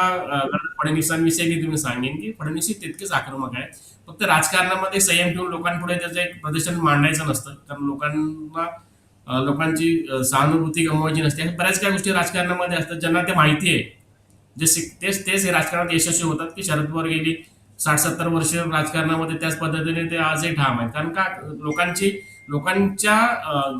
Speaker 2: फडणवीसांविषयी तुम्ही सांगेन की फडणवीस तितकेच आक्रमक आहे. फक्त राजकारणामध्ये संयम ठेवून लोकांपुढे त्याचं एक प्रदर्शन मांडायचं नसतं, कारण लोकांची सहानुभूती गमवायची नसते. बऱ्याच काही गोष्टी राजकारणामध्ये असतात ज्यांना ते माहिती आहे, तेच हे राजकारणात यशस्वी होतात. की शरद पवार गेली 60-70 वर्ष राजकारणामध्ये त्याच पद्धतीने ते आजही ठाम आहेत. कारण का लोकांच्या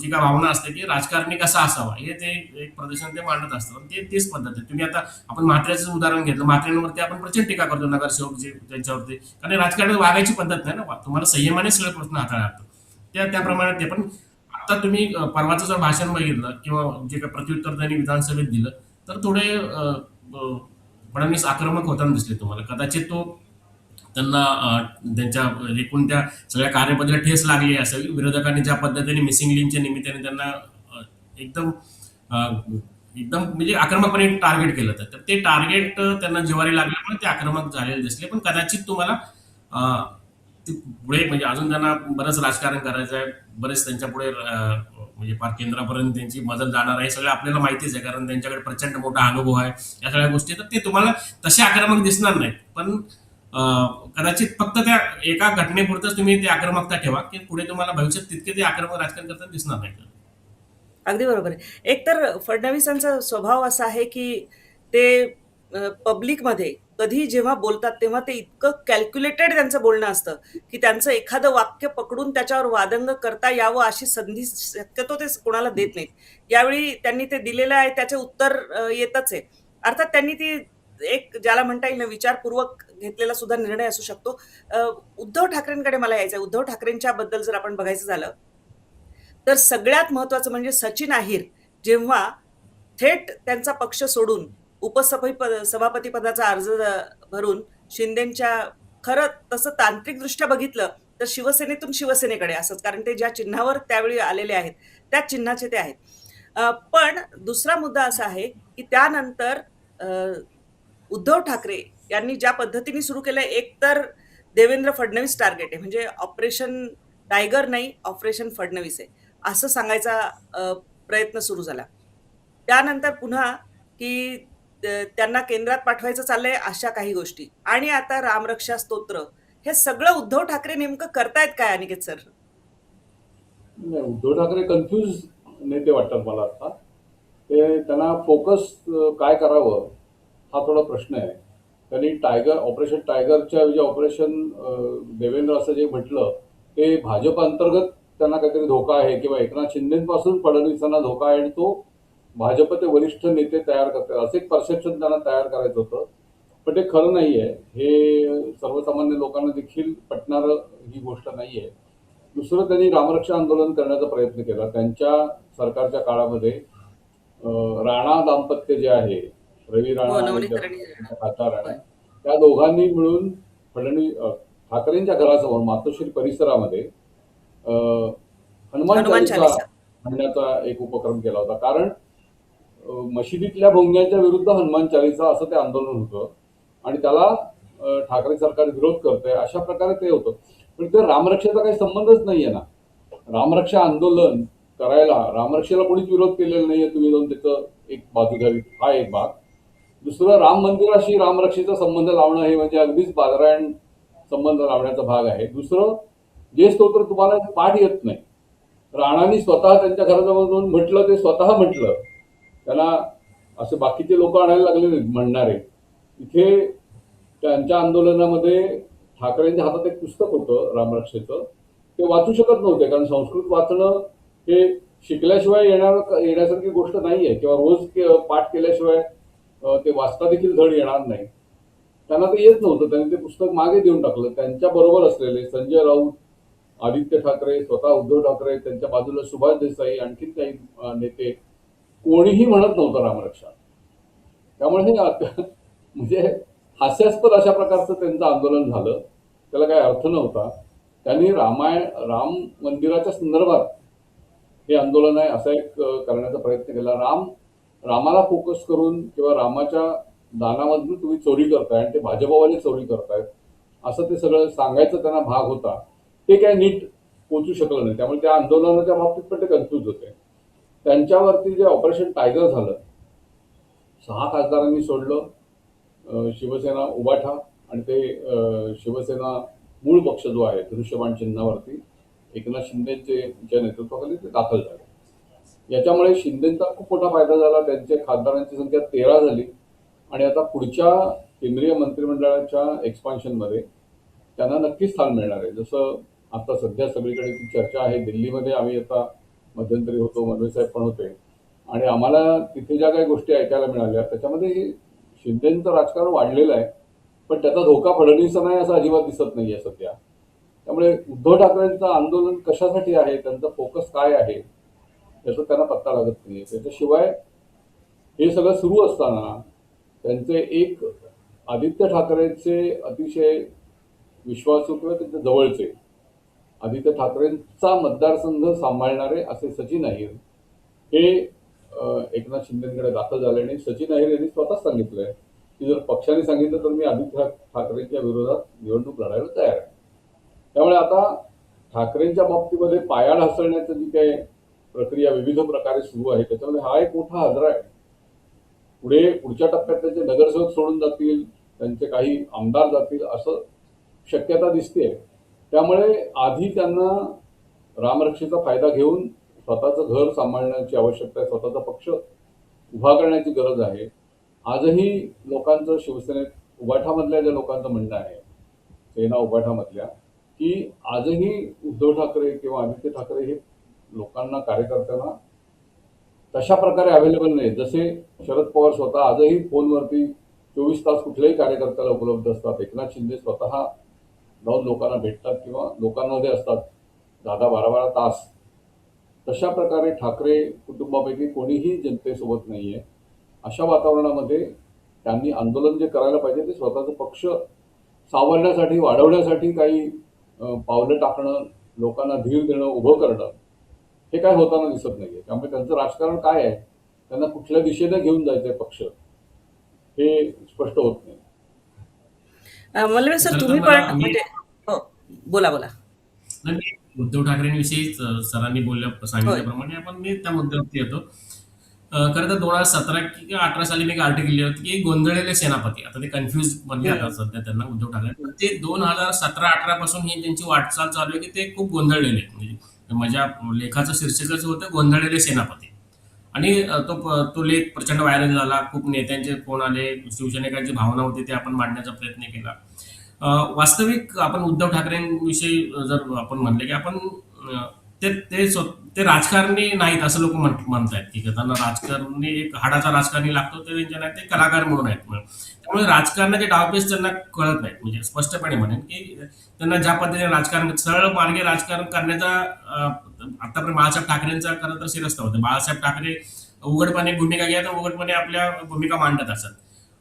Speaker 2: जी काय भावना असते की राजकारणी कसा असावा हे ते एक प्रदर्शन ते मांडत असतात. तेच पद्धत आहे. तुम्ही आता आपण म्हात्र्याचं उदाहरण घेतलं, म्हात्र्यांवरती आपण प्रचंड टीका करतो नगरसेवक जे त्यांच्यावरती, कारण राजकारणात वागायची पद्धत नाही ना. तुम्हाला संयमाने सगळे प्रश्न हाताळावे लागतात. त्याप्रमाणे ते पण आता तुम्ही परवाचं जर भाषण बघितलं किंवा जे काही प्रत्युत्तर त्यांनी विधानसभेत दिलं तर थोडे फडणवीस आक्रमक होताना दिसले तुम्हाला. कदाचित तो त्यांना त्यांच्या एकूण त्या सगळ्या कार्यपद्धतीला ठेस लागली असेल. विरोधकांनी ज्या पद्धतीने मिसिंग लिंकच्या निमित्ताने त्यांना एकदम म्हणजे आक्रमकपणे टार्गेट केलं तर ते टार्गेट त्यांना जिव्हारी लागल्यामुळे ते आक्रमक झालेले दिसले. पण कदाचित तुम्हाला पुढे म्हणजे अजून त्यांना बरंच राजकारण करायचं आहे, बरेच त्यांच्या पुढे म्हणजे फार केंद्रापर्यंत त्यांची मदत जाणार आहे, सगळं आपल्याला माहितीच आहे, कारण त्यांच्याकडे प्रचंड मोठा अनुभव आहे या सगळ्या गोष्टी. तर ते तुम्हाला तसे आक्रमक दिसणार नाहीत, पण कदाचित फक्त त्या एका घटनेपुरतच तुम्ही ती आक्रमकता ठेवा की पुढे तुम्हाला भविष्यात तितके ते आक्रमक राजकारण करताना दिसणार नाही.
Speaker 1: अगदी बरोबर आहे. एकतर फडणवीसांचा स्वभाव असा आहे की ते पब्लिकमध्ये कधी जेव्हा बोलतात तेव्हा ते इतकं कॅल्क्युलेटेड त्यांचं बोलणं असतं की त्यांचं एखादं वाक्य पकडून त्याच्यावर वादंग करता यावं अशी संधी शक्यतो ते कोणाला देत नाहीत. यावेळी त्यांनी ते दिलेलं आहे, त्याचे उत्तर येतच आहे. अर्थात त्यांनी ती एक ज्याला म्हणता येईल ना विचारपूर्वक घेतलेला सुद्धा निर्णय असू शकतो. उद्धव ठाकरेंकडे मला यायचं आहे. उद्धव ठाकरेंच्या बद्दल जर आपण बघायचं झालं तर सगळ्यात महत्वाचं म्हणजे सचिन अहिर जेव्हा थेट त्यांचा पक्ष सोडून सभापती पदाचा अर्ज भरून शिंदेच्या, खरं तसं तांत्रिकदृष्ट्या बघितलं तर शिवसेनेतून शिवसेनेकडे असंच, कारण ते ज्या चिन्हावर त्यावेळी आलेले आहेत त्याच चिन्हाचे ते आहेत. पण दुसरा मुद्दा असा आहे की त्यानंतर उद्धव ठाकरे यांनी ज्या पद्धतीने सुरू केलं, एक तर देवेंद्र फडणवीस टार्गेट आहे, म्हणजे ऑपरेशन टायगर नाही, ऑपरेशन फडणवीस आहे असं सांगायचा प्रयत्न सुरू झाला. त्यानंतर पुन्हा की त्यांना केंद्रात पाठवायचं चाललंय अशा काही गोष्टी, आणि आता रामरक्षा स्तोत्र. हे सगळं उद्धव ठाकरे नेमकं करतायत काय, अनिकेत सर?
Speaker 3: नाही, उद्धव ठाकरे कन्फ्यूज नेते वाटतात मला आता. ते त्यांना फोकस काय करावं हा थोडा प्रश्न आहे. त्यांनी ऑपरेशन टायगरच्या जे ऑपरेशन देवेंद्र असं जे म्हटलं ते भाजप अंतर्गत त्यांना काहीतरी धोका आहे किंवा एकनाथ शिंदेपासून फडणवीसांना धोका आहे आणि तो भाजपचे वरिष्ठ नेते तयार करतात असं एक परसेप्शन त्यांना तयार करायचं होतं. पण ते खरं नाहीये. हे सर्वसामान्य लोकांना देखील पटणारं ही गोष्ट नाहीये. दुसरं, त्यांनी रामरक्षा आंदोलन करण्याचा प्रयत्न केला. त्यांच्या सरकारच्या काळामध्ये राणा दाम्पत्य जे आहे, रवी राणा आणि
Speaker 1: नवनीत राणे.
Speaker 3: खासदार राणा, त्या दोघांनी मिळून ठाकरेंच्या घरासमोर मातोश्री परिसरामध्ये हनुमान
Speaker 1: हनुमान
Speaker 3: चालीसा
Speaker 1: चालीसा.
Speaker 3: म्हणण्याचा एक उपक्रम केला होता. कारण मशिदीतल्या भोंग्यांच्या विरुद्ध हनुमान चालीसा असं ते आंदोलन होतं आणि त्याला ठाकरे सरकार विरोध करतंय अशा प्रकारे ते होतं. पण ते रामरक्षेचा काही संबंधच नाहीये ना. रामरक्षा आंदोलन करायला रामरक्षेला कोणीच विरोध केलेला नाहीये. तुम्ही जाऊन त्याचं एक बाजू घ्यावी, हा एक भाग. दुसरं, राम मंदिराशी रामरक्षेचा संबंध लावणं हे म्हणजे अगदीच बादरायण संबंध लावण्याचा भाग आहे. दुसरं, जे स्तोत्र तुम्हाला पाठ येत नाही, राणांनी स्वतः त्यांच्या घराजवळ जाऊन म्हटलं, ते स्वतः म्हटलं, त्यांना असे बाकीचे लोक आणायला लागले नाहीत म्हणणारे. इथे त्यांच्या आंदोलनामध्ये ठाकरेंच्या हातात एक पुस्तक होतं रामरक्षेचं, ते वाचू शकत नव्हते. कारण संस्कृत वाचणं हे शिकल्याशिवाय येण्यासारखी गोष्ट नाही आहे किंवा रोज पाठ केल्याशिवाय ते वाचता देखील धड येणार नाही. त्यांना ते येत नव्हतं. त्यांनी ते पुस्तक मागे देऊन टाकलं. त्यांच्या बरोबर असलेले संजय राऊत, आदित्य ठाकरे, स्वतः उद्धव ठाकरे, त्यांच्या बाजूला सुभाष देसाई, आणखीन काही नेते, कोणीही म्हणत नव्हतं रामरक्षा. त्यामुळे हे म्हणजे हास्यास्पद अशा प्रकारचं त्यांचं आंदोलन झालं. त्याला काही अर्थ नव्हता. त्यांनी राम मंदिराच्या संदर्भात हे आंदोलन आहे असा एक करण्याचा प्रयत्न केला. रामाला फोकस करून किंवा रामाच्या दानामधून तुम्ही चोरी करताय आणि ते भाजपवाले चोरी करतायत असं ते सगळं सांगायचं त्यांना भाग होता. ते काय नीट पोचू शकलं नाही. त्यामुळे त्या आंदोलनाच्या बाबतीत पण ते कन्फ्यूज होते. त्यांच्यावरती जे ऑपरेशन टायगर झालं, 6 खासदारांनी सोडलं, शिवसेना, उबाठा आणि ते शिवसेना मूळ पक्ष जो आहे धनुष्यबाण चिन्हावरती एकनाथ शिंदेच्या नेतृत्वाखाली ते दाखल झाले. याच्यामुळे शिंदेचा खूप मोठा फायदा झाला. त्यांच्या खासदारांची संख्या 13 झाली आणि आता पुढच्या केंद्रीय मंत्रिमंडळाच्या एक्सपान्शनमध्ये त्यांना नक्की स्थान मिळणार आहे. जसं आता सध्या सगळीकडे ती चर्चा आहे. दिल्लीमध्ये आम्ही आता मध्यंतरी होतो, मनोज साहेब पण होते, आणि आम्हाला तिथे ज्या काही गोष्टी ऐकायला मिळाल्या त्याच्यामध्ये शिंदेचं राजकारण वाढलेलं आहे, पण त्याचा धोका फडणवीसांना आहे असं अजिबात दिसत नाही आहे सध्या. त्यामुळे उद्धव ठाकरेंचं आंदोलन कशासाठी आहे, त्यांचा फोकस काय आहे याचा त्यांना पत्ता लागत नाही. त्याच्याशिवाय हे सगळं सुरू असताना त्यांचे एक आदित्य ठाकरेंचे अतिशय विश्वासू किंवा त्यांच्या जवळचे आदित्य ठाकरेंचा मतदारसंघ सांभाळणारे असे सचिन अहिर हे एकनाथ शिंदेकडे दाखल झाले. आणि सचिन अहिर यांनी स्वतःच सांगितलंय की जर पक्षाने सांगितलं तर मी आदित्य ठाकरेंच्या विरोधात निवडणूक लढायला तयार आहे. त्यामुळे आता ठाकरेंच्या बाबतीमध्ये पायाड हसण्याची जी काही प्रक्रिया विविध प्रकारे सुरू आहे त्याच्यामध्ये हा एक मोठा हादरा आहे. पुढच्या टप्प्यात त्यांचे नगरसेवक सोडून जातील, त्यांचे काही आमदार जातील असं शक्यता दिसते. त्यामुळे आधी त्यांना रामरक्षेचा फायदा घेऊन स्वतःचं घर सांभाळण्याची आवश्यकता आहे, स्वतःचा पक्ष उभा करण्याची गरज आहे. आजही लोकांचं शिवसेनेत उबाठामधल्या ज्या लोकांचं म्हणणं आहे, सेना उबाठामधल्या, की आजही उद्धव ठाकरे किंवा आदित्य ठाकरे हे लोकांना, कार्यकर्त्यांना तशा प्रकारे अवेलेबल नाही जसे शरद पवार स्वतः आजही फोनवरती 24 तास कुठल्याही कार्यकर्त्याला उपलब्ध असतात. एकनाथ शिंदे स्वतः जाऊन लोकांना भेटतात किंवा लोकांमध्ये असतात 10-12 तास. तशा प्रकारे ठाकरे कुटुंबापैकी कोणीही जनतेसोबत नाहीये. अशा वातावरणामध्ये त्यांनी आंदोलन जे करायला पाहिजे ते स्वतःचा पक्ष सावरण्यासाठी, वाढवण्यासाठी काही पावलं टाकणं, लोकांना धीर देणं, उभं करणं, हे काय होताना दिसत नाहीये. त्यामुळे त्यांचं राजकारण काय आहे, त्यांना कुठल्या दिशेने घेऊन जायचंय पक्ष, हे स्पष्ट होत नाही.
Speaker 1: मल्लवे सर,
Speaker 2: खरं तर
Speaker 1: तुम्ही
Speaker 2: मला
Speaker 1: पण
Speaker 2: मी
Speaker 1: म्हणजे हो, बोला बोला.
Speaker 2: नाही, मी उद्धव ठाकरेंविषयीच सरांनी
Speaker 1: होय.
Speaker 2: सांगितल्याप्रमाणे आपण मी त्या मुद्द्यावरती येतो. खरं तर 2017 की 18 साली मी एक आर्टिकल लिहिलं होतं की गोंधळलेले सेनापती, आता ते कन्फ्युज बनले आता सध्या त्यांना उद्धव ठाकरे, पण ते 2017-18 पासून ही त्यांची वाटचाल चालू आहे की ते खूप गोंधळलेले आहेत. म्हणजे माझ्या लेखाचं शीर्षकच होतं गोंधळलेले सेनापती. आणि तो लेख प्रचंड व्हायरल झाला. खूप नेत्यांचे फोन आले, शिवसैनिकांची भावना होती ते आपण मांडण्याचा प्रयत्न केला. वास्तविक आपण उद्धव ठाकरेंविषयी जर आपण म्हणले की आपण ते राजकारणी नाहीत असं लोक म्हणतायत की त्यांना राजकारणी एक हाडाचा राजकारणी लागतो, ते त्यांच्या नाही, ते कलाकार म्हणून आहेत. त्यामुळे राजकारणाचे डावपेच त्यांना कळत नाहीत. म्हणजे स्पष्टपणे म्हणेन की त्यांना ज्या पद्धतीने राजकारण, सरळ मार्गे राजकारण करण्याचा आतापर्यंत बाळासाहेब ठाकरेंचा खरं तर शिरस्ता होता. बाळासाहेब ठाकरे उघडपणे भूमिका घ्या तर उघडपणे आपल्या भूमिका मांडत असतात.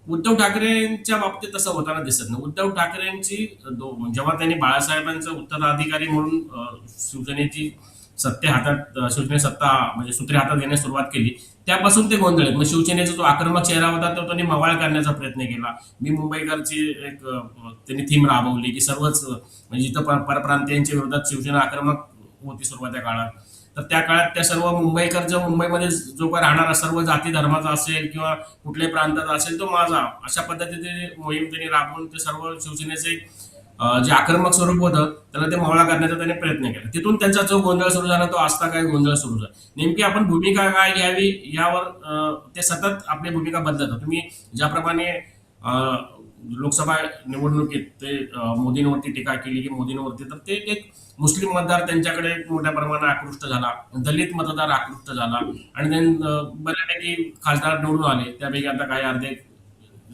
Speaker 2: उद्धव ठाकरेंच्या बाबतीत तसं होताना दिसत नाही. उद्धव ठाकरेंची जेव्हा त्यांनी बाळासाहेबांचा उत्तराधिकारी म्हणून शिवसेनेची शिवसेने सत्ता म्हणजे सूत्रे हातात घेण्यास सुरुवात केली, त्यापासून ते गोंधळलेत. मग शिवसेनेचा जो आक्रमक चेहरा होता तो त्यांनी मवाळ करण्याचा प्रयत्न केला. मी मुंबईकरची एक त्यांनी थीम राबवली की सर्वच म्हणजे जिथं परप्रांतीयांच्या विरोधात शिवसेना आक्रमक होती सुरुवातीच्या काळात, तर त्या काळात त्या सर्व मुंबईकर जो मुंबईमध्ये जो काय राहणारा सर्व जाती धर्माचा असेल किंवा कुठल्याही प्रांताचा असेल तो माझा, अशा पद्धतीने मोहीम त्यांनी राबवून ते सर्व शिवसेनेचे जे आक्रमक स्वरूप होतं त्याला ते मवळा करण्याचा त्याने प्रयत्न केला. तिथून त्यांचा जो गोंधळ सुरू झाला तो आजता काय गोंधळ सुरू झाला. नेमकी आपण भूमिका काय घ्यावी यावर ते सतत आपली भूमिका बदलतात. तुम्ही ज्याप्रमाणे लोकसभा निवडणुकीत ते मोदींवरती टीका केली की मोदींवरती, तर ते एक मुस्लिम मतदार त्यांच्याकडे मोठ्या प्रमाणात आकृष्ट झाला, दलित मतदार आकृष्ट झाला आणि बऱ्यापैकी खासदार निवडून आले. त्यापैकी आता काही अर्धे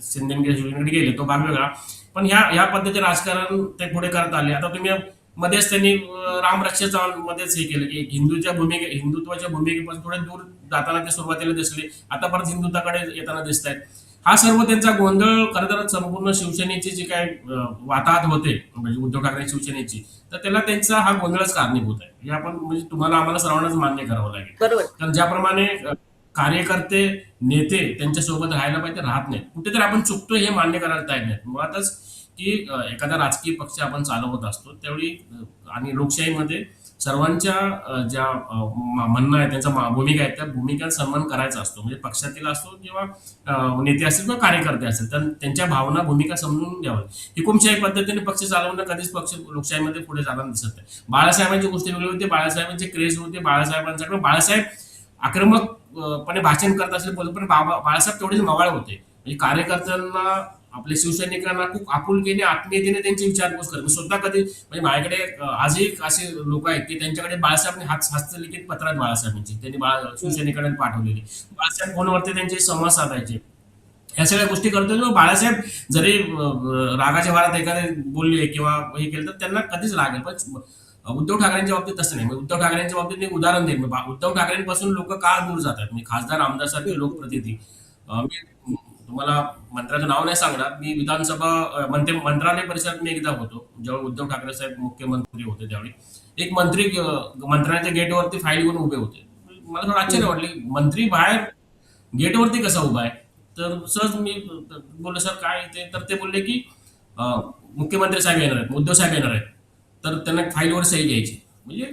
Speaker 2: शिंदेकडे शिवसेनेकडे गेले, तो भाग वेगळा. पण ह्या पद्धतीचे राजकारण ते पुढे करत आले. आता तुम्ही मध्येच त्यांनी रामरक्षेचा मध्येच हे केलं की हिंदुत्वाच्या भूमिकेपासून थोडे दूर जाताना ते सुरुवातीला दिसले, आता परत हिंदुत्वाकडे येताना दिसत आहेत. हा सर्व त्यांचा गोंधळ खरं तर संपूर्ण शिवसेनेची जी काय वाताहत होते म्हणजे उद्धव ठाकरे शिवसेनेची, तर त्याला त्यांचा हा गोंधळच कारणीभूत आहे. हे आपण म्हणजे तुम्हाला आम्हाला सर्वांनाच मान्य करावं लागेल.
Speaker 1: बरोबर.
Speaker 2: कारण ज्याप्रमाणे कार्यकर्ते नेते त्यांच्यासोबत राहायला पाहिजे, राहत नाहीत. कुठेतरी आपण चुकतोय हे मान्य करायला तयार नाहीत. मुळातच की एखादा राजकीय पक्ष आपण चालवत असतो त्यावेळी आणि लोकशाहीमध्ये सर्वांच्या ज्या म्हणणं आहे त्यांचा भूमिका आहे त्या भूमिका सन्मान करायचा असतो. म्हणजे पक्षातील असतो किंवा नेते असतील किंवा कार्यकर्ते असतील, तर त्यांच्या भावना भूमिका समजून घ्याव्या. हुकुमशाही पद्धतीने पक्ष चालवणं कधीच पक्ष लोकशाहीमध्ये पुढे जाताना दिसत नाही. बाळासाहेबांची गोष्टी वेगळी होती, बाळासाहेबांचे क्रेज होते, बाळासाहेबांच्याकडे बाळासाहेब आक्रमकपणे भाषण करत असेल पण बाळासाहेब तेवढेच मवाळ होते. म्हणजे कार्यकर्त्यांना आपल्या शिवसैनिकांना खूप आपुलकीने आत्मीयतेने त्यांची विचारपूस करत. स्वतः कधी म्हणजे माझ्याकडे आजही असे लोक आहेत की त्यांच्याकडे बाळासाहेबांनी हस्तलिखित पत्रात बाळासाहेबांची त्यांनी शिवसैनिकांना पाठवलेली, बाळासाहेब फोनवरती त्यांचे संवाद साधायचे. ह्या सगळ्या गोष्टी करतो. बाळासाहेब जरी रागाच्या भारात एखादे बोलले किंवा हे केलं तर त्यांना कधीच राग येईल. पण उद्धव ठाकरेंच्या बाबतीत तसं नाही. उद्धव ठाकरेंच्या बाबतीत मी उदाहरण देईन. उद्धव ठाकरेंपासून लोक का दूर जातात. मी खासदार आमदार सारखे लोकप्रतिनिधी, मी तुम्हाला मंत्र्याचं नाव नाही सांगणार, मी विधानसभा मंत्रालय परिसरात मी एकदा होतो जेव्हा उद्धव ठाकरे साहेब मुख्यमंत्री होते. त्यावेळी एक मंत्री मंत्र्यांच्या गेटवरती फाईल घेऊन उभे होते. मला थोडं आश्चर्य वाटले, मंत्री बाहेर गेटवरती कसा उभा आहे. तर सहज मी बोललो सर काय ते, तर ते बोलले की मुख्यमंत्री साहेब येणार आहेत, उद्धव साहेब येणार आहेत, तर त्यांना फाईलवर सही घ्यायची. म्हणजे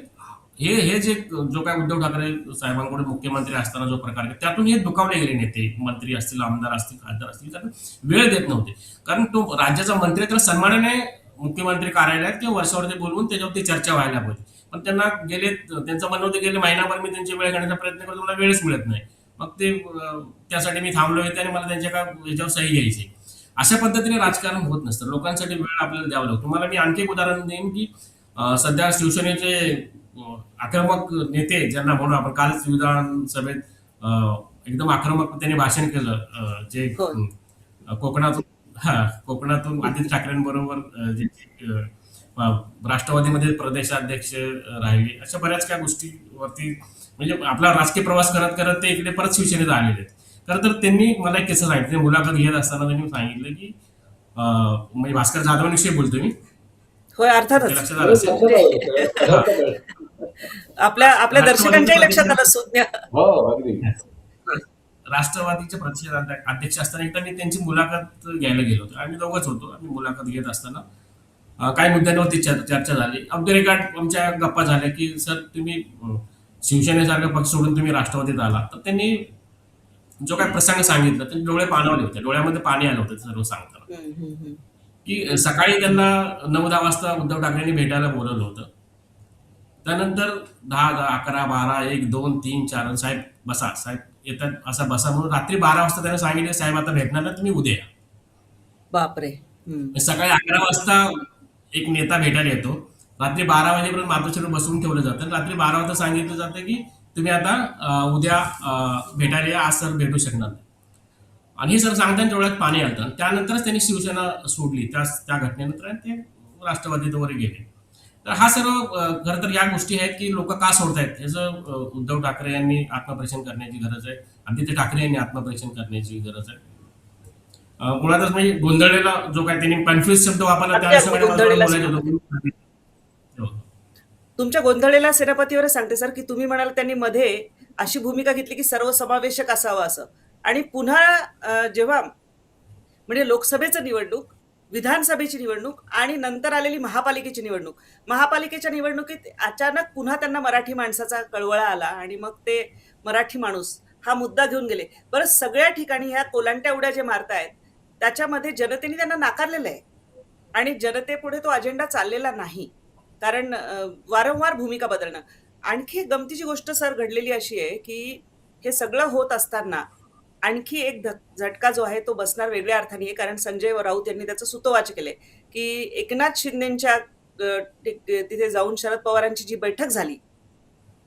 Speaker 2: हे जे जो काय उद्धव ठाकरे साहेबांकडे मुख्यमंत्री असताना जो प्रकार आहे त्यातून हे दुखावले गेले नेते, मंत्री असतील, आमदार असतील, खासदार असतील, कारण वेळ देत नव्हते. कारण तो राज्याचा मंत्री त्याला सन्मानाने मुख्यमंत्री कार्यालयात किंवा वर्षावरती बोलवून त्याच्यावरती चर्चा व्हायला पाहिजे. पण त्यांना त्यांचं म्हणणं होतं गेले महिनाभर मी त्यांची वेळ घेण्याचा प्रयत्न करतो, मला वेळच मिळत नाही. मग ते त्यासाठी मी थांबलो होते आणि मला त्यांच्या याच्यावर सही घ्यायची. अशा पद्धतीने राजकारण होत नसतं. लोकांसाठी वेळ आपल्याला द्यावा लागतो. तुम्हाला मी आणखी एक उदाहरण देईन की सध्या शिवसेनेचे आक्रमक नेते ज्यांना म्हणून आपण कालच विधानसभेत एकदम आक्रमक त्यांनी भाषण केलं, जे कोकणातून आदित्य ठाकरेंबरोबर जे राष्ट्रवादीमध्ये प्रदेशाध्यक्ष राहिले, अशा बऱ्याच काही गोष्टीवरती म्हणजे आपला राजकीय प्रवास करत करत ते इकडे परत शिवसेनेत आलेले आहेत. खरं तर त्यांनी मला एक किस्सा सांगितलं, मुलाखत घेत असताना त्यांनी सांगितलं की म्हणजे भास्कर जाधवांविषयी बोलतो मी,
Speaker 1: होय,
Speaker 2: ते
Speaker 1: अर्थातच.
Speaker 2: लक्षात आलं असेल.
Speaker 3: लक्षात आलं सगळं
Speaker 2: हा.
Speaker 3: पदार्थ कळले.
Speaker 1: आपल्या आपल्या
Speaker 2: राष्ट्रवादीचे
Speaker 1: दर्शकांच्याही लक्षात
Speaker 2: प्रदेश
Speaker 1: आलं सुज्ञ.
Speaker 3: हो अगदी.
Speaker 2: राष्ट्रवादीचे प्रदेश अध्यक्ष असताना एकदा मी त्यांची मुलाखत घ्यायला गेलो होतो. आम्ही दोघंच होतो. आम्ही मुलाखत घेत असताना काही मुद्द्यांवरती चर्चा झाली. ऑफ द रेकॉर्ड आमच्या गप्पा झाल्या की सर तुम्ही शिवसेनेसारखा पक्ष सोडून तुम्ही राष्ट्रवादीत आला. तर त्यांनी जो काही प्रसंग सांगितला त्यांचे डोळे पाणावले होते, डोळ्यामध्ये पाणी आलं होतं सर्व सांगताना.
Speaker 1: हम्म, हम्म, हम्म.
Speaker 2: की सकाळी त्यांना 9-10 वाजता उद्धव ठाकरेंनी भेटायला बोलवलं होतं. त्यानंतर 10, 11, 12, 1, 2, 3, 4 साहेब बसा, साहेब येतात असा बसा म्हणून रात्री 12 वाजता त्यांना सांगितलं साहेब आता भेटणार ना तुम्ही उद्या या.
Speaker 1: बापरे. हम्म.
Speaker 2: सकाळी 11 वाजता एक नेता भेटायला येतो, रात्री 12 वाजेपर्यंत मातोश्रीवर बसवून ठेवलं जातं, रात्री 12 वाजता सांगितलं जातं की तुम्ही आता उद्या भेटायला या, आज सर भेटू शकणार नाही. आणि हे सर सांगताना डोळ्यात पाणी आलं. त्यानंतरच त्यांनी शिवसेना सोडली, त्या घटनेनंतर आणि ते राष्ट्रवादीत वगैरे गेले. तर हा सर्व खरं तर या गोष्टी आहेत की लोक का सोडतायत ह्याचं उद्धव ठाकरे यांनी आत्मपरीक्षण करण्याची गरज आहे, आदित्य ठाकरे यांनी आत्मपरीक्षण करण्याची गरज आहे. मुळातच म्हणजे गोंधळलेला जो काय त्यांनी कन्फ्युज शब्द वापरला
Speaker 1: अगदी
Speaker 2: त्याविषयी
Speaker 1: अगदी
Speaker 2: मला थोडं
Speaker 1: गोंधळलेला
Speaker 2: बोलायचं होतं.
Speaker 1: तुमच्या गोंधळलेल्या सेनापतीवर सांगते सर की तुम्ही म्हणाल त्यांनी मध्ये अशी भूमिका घेतली की सर्वसमावेशक असावं असं, आणि पुन्हा जेव्हा म्हणजे लोकसभेचं निवडणूक, विधानसभेची निवडणूक आणि नंतर आलेली महापालिकेची निवडणूक, महापालिकेच्या निवडणुकीत अचानक पुन्हा त्यांना मराठी माणसाचा कळवळा आला आणि मग ते मराठी माणूस हा मुद्दा घेऊन गेले. बरं, सगळ्या ठिकाणी ह्या कोलांट्या उड्या जे मारतायत त्याच्यामध्ये जनतेने त्यांना नाकारलेलं आहे आणि जनतेपुढे तो अजेंडा चाललेला नाही, कारण वारंवार भूमिका बदलणं. आणखी एक गमतीची गोष्ट सर घडलेली अशी आहे की हे सगळं होत असताना आणखी एक झटका जो आहे तो बसणार वेगळ्या अर्थाने आहे, कारण संजय राऊत यांनी त्याचं सुतोवाच केले की एकनाथ शिंदेच्या तिथे जाऊन शरद पवारांची जी बैठक झाली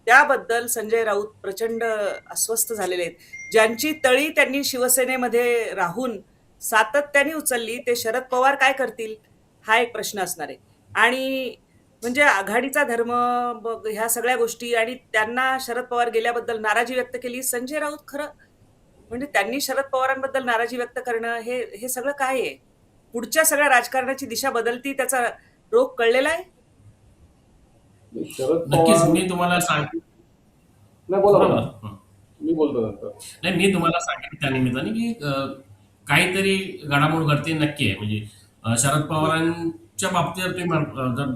Speaker 1: त्याबद्दल संजय राऊत प्रचंड अस्वस्थ झालेले आहेत. ज्यांची तळी त्यांनी शिवसेनेमध्ये राहून सातत्याने उचलली ते शरद पवार काय करतील हा एक प्रश्न असणार आहे. आणि म्हणजे आघाडीचा धर्म, मग ह्या सगळ्या गोष्टी, आणि त्यांना शरद पवार गेल्याबद्दल नाराजी व्यक्त केली संजय राऊत. खरं म्हणजे त्यांनी शरद पवारांबद्दल नाराजी व्यक्त करणं हे सगळं काय आहे? पुढच्या सगळ्या राजकारणाची दिशा बदलती त्याचा रोग कळलेला आहे.
Speaker 3: शरद
Speaker 2: नक्कीच
Speaker 3: पवार.
Speaker 2: मी तुम्हाला
Speaker 3: नाही बोला
Speaker 2: बोला
Speaker 3: बोला.
Speaker 2: ना.
Speaker 3: मी बोलतो नंतर.
Speaker 2: नाही, मी तुम्हाला सांगेन त्या निमित्ताने की काहीतरी घडामोड घडते नक्की आहे. म्हणजे शरद पवारांच्या बाबतीत जर तुम्ही जर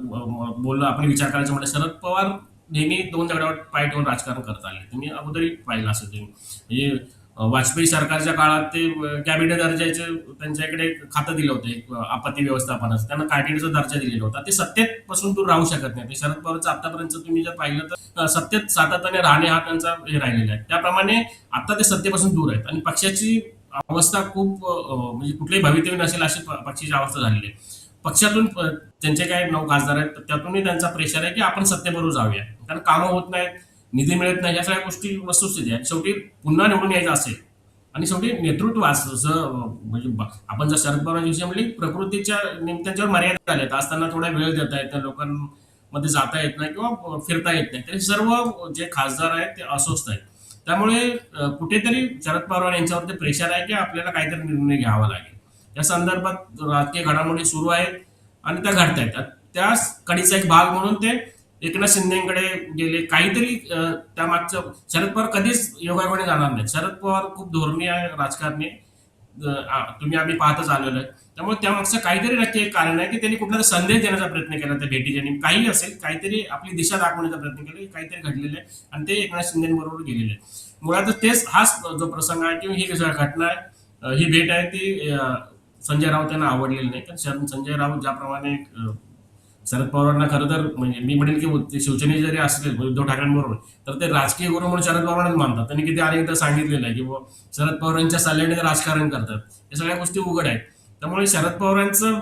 Speaker 2: बोललो आपण विचार करायचं म्हटलं, शरद पवार नेहमी 2 दगडावर पाय ठेवून राजकारण करत आले. तुम्ही अगोदरही पाहिलं असेल तुम्ही. म्हणजे वाजपेयी सरकारच्या काळात ते कॅबिनेट दर्जाचे त्यांच्याकडे खातं दिलं होतं एक आपत्ती व्यवस्थापनाचं, त्यांना कॅबिनेटचा दर्जा दिलेला होता. ते सत्तेत पासून दूर राहू शकत नाही. ते शरद पवारचं आतापर्यंत तुम्ही जर पाहिलं तर सत्तेत सातत्याने राहणे हा त्यांचा हे राहिलेला आहे. त्याप्रमाणे आता ते सत्तेपासून दूर आहेत आणि पक्षाची अवस्था खूप म्हणजे कुठलेही भवितव्य नसेल अशी पक्षाची अवस्था झालेली आहे. पक्षातून त्यांचे काय 9 खासदार आहेत, त्यातूनही त्यांचा प्रेशर आहे की आपण सत्तेबरोबर जाऊया, कारण कामं होत नाहीत, निधी मिळत नाही, या सगळ्या गोष्टी वस्तुस्थिती आहे. शेवटी पुन्हा निवडून यायचं असेल आणि शेवटी नेतृत्व म्हणजे आपण जर शरद पवारांची विषय म्हणजे प्रकृतीच्या त्यांच्यावर मर्यादा आल्या असताना थोडा वेळ देता येत नाही, लोकांमध्ये जाता येत नाही किंवा फिरता येत नाही, तरी सर्व जे खासदार आहेत ते अस्वस्थ आहेत. त्यामुळे कुठेतरी शरद पवार यांच्यावरती प्रेशर आहे की आपल्याला काहीतरी निर्णय घ्यावा लागेल. या संदर्भात राजकीय घडामोडी सुरू आहेत आणि त्या घडतायत. त्याच कडीचा एक भाग म्हणून ते एकनाथ शिंदेकडे गेले. काहीतरी त्यामागचं शरद पवार कधीच योगायोगाने जाणार नाही. शरद पवार खूप धोरणी आहे, राजकारणी तुम्ही आम्ही पाहतच आलेलो आहे. त्यामुळे त्यामागचं काहीतरी नक्की एक कारण आहे की त्यांनी कुठला संदेश देण्याचा प्रयत्न केला त्या भेटीच्या, काही असेल, काहीतरी आपली दिशा दाखवण्याचा प्रयत्न केला, काहीतरी घडलेलं आहे आणि ते एकनाथ शिंदेबरोबर गेलेले आहे. मुळात तेच हाच जो प्रसंग आहे किंवा ही घटना आहे, ही भेट आहे ती संजय राऊत यांना आवडलेली नाही. कारण संजय राऊत ज्याप्रमाणे शरद पवारांना खरं तर म्हणजे मी म्हणेल की शिवसेने जरी असले उद्धव ठाकरेंबरोबर तर ते राजकीय गुरु म्हणून शरद पवारांनाच मानतात. त्यांनी किती अनेकदा सांगितलेलं आहे की शरद पवारांच्या सल्ल्याने ते राजकारण करतात. या सगळ्या गोष्टी उघड आहेत. त्यामुळे शरद पवारांचं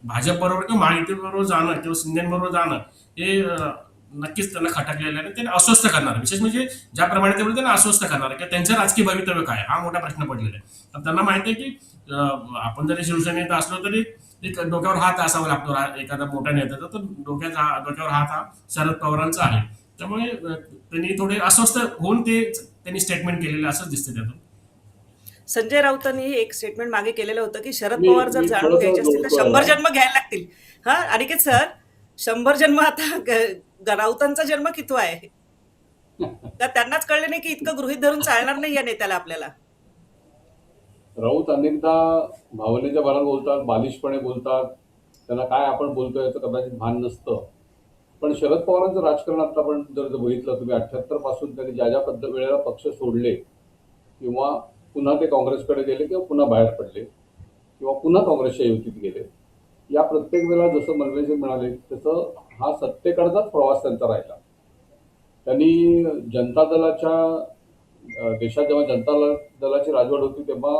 Speaker 2: भाजप बरोबर किंवा महायुतीबरोबर जाणं किंवा शिंदेबरोबर जाणं हे नक्कीच त्यांना खटकलेलं आहे आणि त्यांना अस्वस्थ करणार आहे. विशेष म्हणजे ज्याप्रमाणे ते बोलले त्यांना अस्वस्थ करणार आहे की त्यांचं राजकीय भवितव्य काय हा मोठा प्रश्न पडलेला आहे. तर त्यांना माहिती आहे की आपण जरी शिवसेनेत असलो तरी एक डोक्यावर हात असावा लागतो एखादा मोठ्या नेत्याचा, तर डोक्यावर हात हा शरद पवारांचा आहे. त्यामुळे त्यांनी थोडे अस्वस्थ होऊन ते त्यांनी स्टेटमेंट केलेलं असंच दिसतं त्यातून.
Speaker 1: संजय राऊतांनी एक स्टेटमेंट मागे केलेलं होतं की शरद
Speaker 3: मी
Speaker 1: पवार जर
Speaker 3: मी
Speaker 1: जाणून
Speaker 3: थोडंसं
Speaker 1: घ्यायचे असतील तर
Speaker 3: जोडतो
Speaker 1: 100
Speaker 3: याला.
Speaker 1: जन्म घ्यायला लागतील. हा अनिकेत सर, 100 जन्म आता राऊतांचा जन्म कितवा आहे का त्यांनाच कळले नाही की इतकं गृहीत धरून चालणार नाही या नेत्याला आपल्याला.
Speaker 3: राऊत अनेकदा भावनेच्या भरात बोलतात, बालिशपणे बोलतात. त्यांना काय आपण बोलतोय याचं कदाचित भान नसतं. पण शरद पवारांचं राजकारण आता आपण जर बघितलं, तुम्ही 78 पासून त्यांनी ज्या ज्या वेळेला पक्ष सोडले किंवा पुन्हा ते काँग्रेसकडे गेले किंवा पुन्हा बाहेर पडले किंवा पुन्हा काँग्रेसच्या युतीत गेले, या प्रत्येक वेळेला जसं मनवेजी म्हणाले तसं हा सत्तेकडचाच प्रवास त्यांचा राहिला. त्यांनी जनता दलाच्या देशात जेव्हा जनता दलाची राजवट होती तेव्हा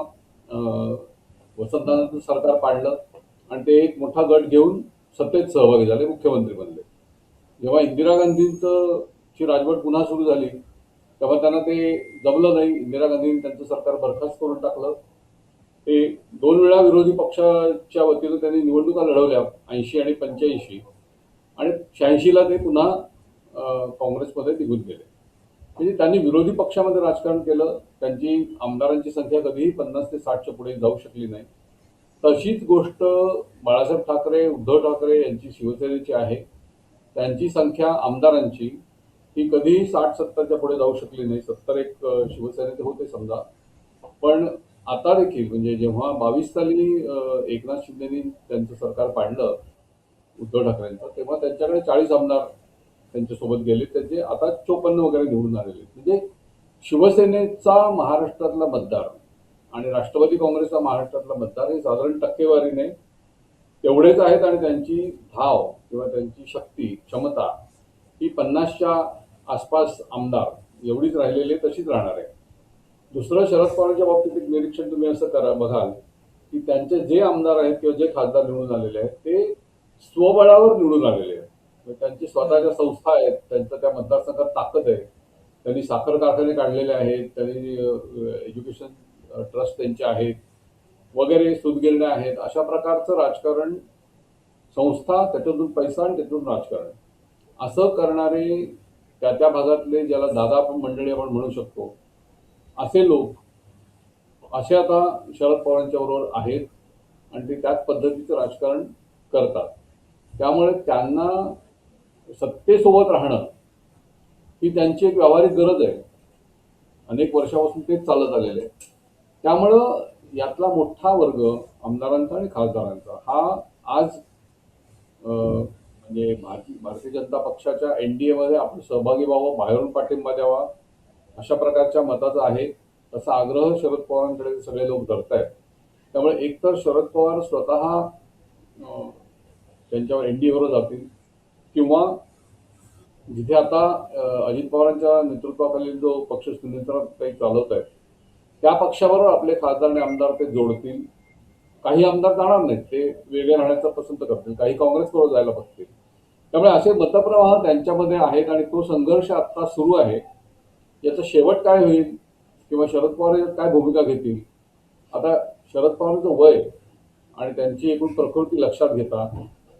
Speaker 3: वसंतदादांचं सरकार पाडलं आणि ते एक मोठा गट घेऊन सत्तेत सहभागी झाले, मुख्यमंत्री बनले. जेव्हा इंदिरा गांधींचं ची राजवट पुन्हा सुरू झाली तेव्हा त्यांना ते जमलं नाही. इंदिरा गांधींनी त्यांचं सरकार बरखास्त करून टाकलं. ते 2 वेळा विरोधी पक्षाच्या वतीनं त्यांनी निवडणुका लढवल्या, 80 आणि 85, आणि 86ला ते पुन्हा काँग्रेसमध्ये निघून गेले. म्हणजे त्यांनी विरोधी पक्षामध्ये राजकारण केलं. त्यांची आमदारांची संख्या कधीही 50 ते 60च्या पुढे जाऊ शकली नाही. तशीच गोष्ट बाळासाहेब ठाकरे, उद्धव ठाकरे यांची शिवसेनेची आहे. त्यांची संख्या आमदारांची ही कधीही 60-70च्या पुढे जाऊ शकली नाही. 70 एक शिवसेनेचे होते समजा. पण आता देखील म्हणजे जेव्हा 22 साली एकनाथ शिंदेनी त्यांचं सरकार पाडलं उद्धव ठाकरेंचं, तेव्हा त्यांच्याकडे 40 आमदार त्यांच्यासोबत गेले. त्याचे आता 54 वगैरे निवडून आलेले. म्हणजे शिवसेनेचा महाराष्ट्रातला मतदार आणि राष्ट्रवादी काँग्रेसचा महाराष्ट्रातला मतदार हे साधारण टक्केवारीने तेवढेच आहेत आणि त्यांची धाव किंवा त्यांची शक्ती, क्षमता ही 50च्या आसपास आमदार एवढीच राहिलेली आहे, तशीच राहणार आहे. दुसरं, शरद पवारांच्या बाबतीत एक निरीक्षण तुम्ही असं बघाल की त्यांचे जे आमदार आहेत किंवा जे खासदार निवडून आलेले आहेत ते स्वबळावर निवडून आलेले आहेत. त्यांची स्वतःच्या संस्था आहेत, त्यांचं त्या मतदारसंघात ताकद आहे. त्यांनी साखर कारखाने काढलेले आहेत, त्यांनी एज्युकेशन ट्रस्ट त्यांचे आहेत वगैरे, सूतगिरण्या आहेत. अशा प्रकारचं राजकारण, संस्था, त्याच्यातून पैसा आणि त्यातून राजकारण असं करणारे त्या त्या भागातले, ज्याला दादा मंडळी आपण म्हणू शकतो, असे लोक असे आता शरद पवारांच्या बरोबर आहेत आणि ते त्याच पद्धतीचं राजकारण करतात. त्यामुळे त्यांना सत्तेसोबत राहणं ही त्यांची एक व्यावहारिक गरज आहे. अनेक वर्षापासून तेच चालत आलेलं आहे. त्यामुळं यातला मोठा वर्ग आमदारांचा आणि खासदारांचा हा आज म्हणजे भारतीय जनता पक्षाच्या NDA मध्ये आपण सहभागी व्हावं, बाहेरून पाठिंबा द्यावा, अशा प्रकारच्या मताचा आहे. तसा आग्रह शरद पवारांकडे सगळे लोक धरत आहेत. त्यामुळे एकतर शरद पवार स्वतः त्यांच्यावर NDA वर जातील किंवा जिथे आता अजित पवारांच्या नेतृत्वाखालील जो पक्ष सुनेत्र काही चालवत आहेत त्या पक्षाबरोबर आपले खासदार आणि आमदार ते जोडतील. काही आमदार जाणार नाहीत, ते वेगळे राहण्याचा पसंत करतील, काही काँग्रेसबरोबर जायला बघतील. त्यामुळे असे मतप्रवाह त्यांच्यामध्ये आहेत आणि तो संघर्ष आता सुरू आहे. याचा शेवट काय होईल किंवा शरद पवार यात काय भूमिका घेतील, आता शरद पवारांचं वय आणि त्यांची एकूण प्रकृती लक्षात घेता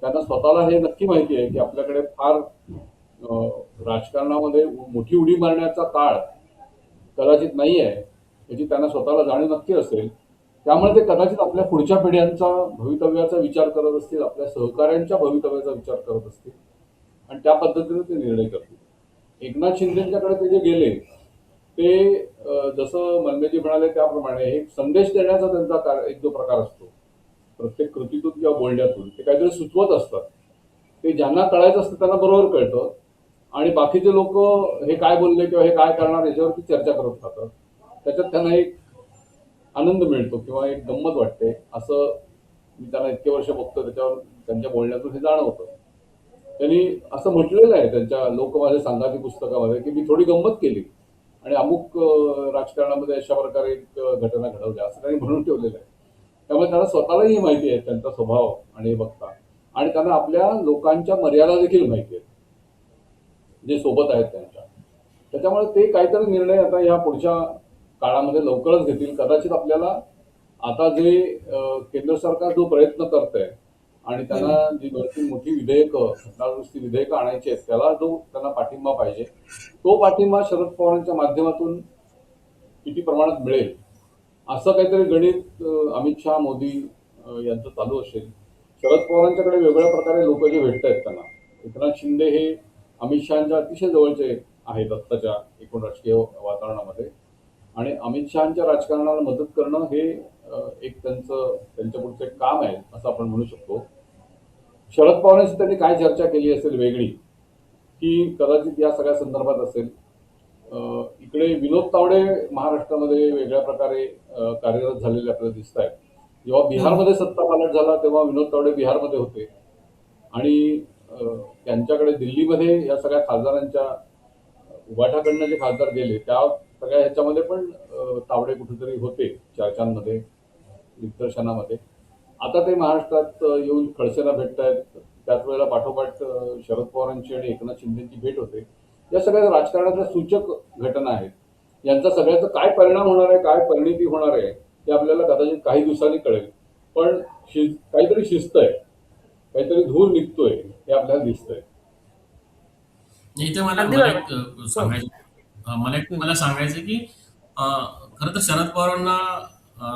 Speaker 3: त्यांना स्वतःला हे नक्की माहिती आहे की आपल्याकडे फार राजकारणामध्ये मोठी उडी मारण्याचा काळ कदाचित नाही आहे, याची त्यांना स्वतःला जाणीव नक्की असेल. त्यामुळे ते कदाचित आपल्या पुढच्या पिढ्यांचा भवितव्याचा विचार करत असतील, आपल्या सहकाऱ्यांच्या भवितव्याचा विचार करत असतील आणि त्या पद्धतीने ते निर्णय करतील. एकनाथ शिंदेच्याकडे ते जे गेले ते जसं मनमेजी म्हणाले त्याप्रमाणे एक संदेश देण्याचा त्यांचा एक जो प्रकार असतो, प्रत्येक कृतीतून किंवा बोलण्यातून ते काहीतरी सुचवत असतात. ते ज्यांना कळायचं असतं त्यांना बरोबर कळतं आणि बाकीचे लोक हे काय बोलले किंवा हे काय करणार याच्यावरती चर्चा करत राहतात. त्याच्यात त्यांना एक आनंद मिळतो किंवा एक गंमत वाटते. असं मी त्यांना इतके वर्ष बघतो, त्याच्यावर त्यांच्या बोलण्यातून हे जाणवतं. त्यांनी असं म्हटलेलं आहे त्यांच्या लोक माझे सांगाची पुस्तकामध्ये की मी थोडी गंमत केली आणि अमुक राजकारणामध्ये अशा प्रकारे एक घटना घडवल्या, असं त्यांनी म्हणून ठेवलेलं आहे. त्यामुळे त्यांना स्वतःलाही माहिती आहे त्यांचा स्वभाव आणि हे बघता, आणि त्यांना आपल्या लोकांच्या मर्यादा देखील माहिती आहेत. जे सोबत आहेत त्यांच्या. त्याच्यामुळे ते काहीतरी निर्णय आता या पुढच्या काळामध्ये लवकरच घेतील. कदाचित आपल्याला आता जे केंद्र सरकार जो प्रयत्न करतंय आणि त्यांना जी भरती मोठी विधेयकं, घटनादुरुस्ती विधेयकं आणायची आहेत, त्याला जो त्यांना पाठिंबा पाहिजे, तो पाठिंबा शरद पवारांच्या माध्यमातून किती प्रमाणात मिळेल असं काहीतरी गणित अमित शहा, मोदी यांचं चालू असेल. शरद पवारांच्याकडे वेगळ्या प्रकारे लोक जे भेटत आहेत त्यांना, एकनाथ शिंदे हे अमित शहाच्या अतिशय जवळचे आहेत आत्ताच्या एकूण राजकीय वातावरणामध्ये, आणि अमित शहाच्या राजकारणाला मदत करणं हे एक त्यांच्या पुढचं एक काम आहे असं आपण म्हणू शकतो. शरद पवारांशी त्यांनी काय चर्चा केली असेल वेगळी, की कदाचित या सगळ्या संदर्भात असेल. इकडे विनोद तावडे महाराष्ट्रामध्ये वेगळ्या प्रकारे कार्यरत झालेले आपल्याला दिसत आहेत. जेव्हा बिहारमध्ये सत्ता पालट झाला तेव्हा विनोद तावडे बिहारमध्ये होते, आणि त्यांच्याकडे दिल्लीमध्ये या सगळ्या खासदारांच्या उभाठाकडनं जे खासदार गेले त्या सगळ्या ह्याच्यामध्ये पण तावडे कुठेतरी होते चर्चांमध्ये, दिग्दर्शनामध्ये. आता ते महाराष्ट्रात येऊन खडसेंना भेटत आहेत. त्याच वेळेला पाठोपाठ शरद पवारांची आणि एकनाथ शिंदेची भेट होते. या सगळ्या राजकारणाच्या सूचक घटना आहेत. यांचा सगळ्याचा काय परिणाम होणार आहे, काय परिणिती होणार आहे ते आपल्याला कदाचित काही दिवसांनी कळेल. पण काहीतरी शिस्त आहे, काहीतरी धूर निघतोय हे आपल्याला दिसतंय.
Speaker 2: इथे मला
Speaker 1: अगदी
Speaker 2: मला
Speaker 1: बरोबर.
Speaker 2: एक सांगायचं मला सांगायचं की खरं तर शरद पवारांना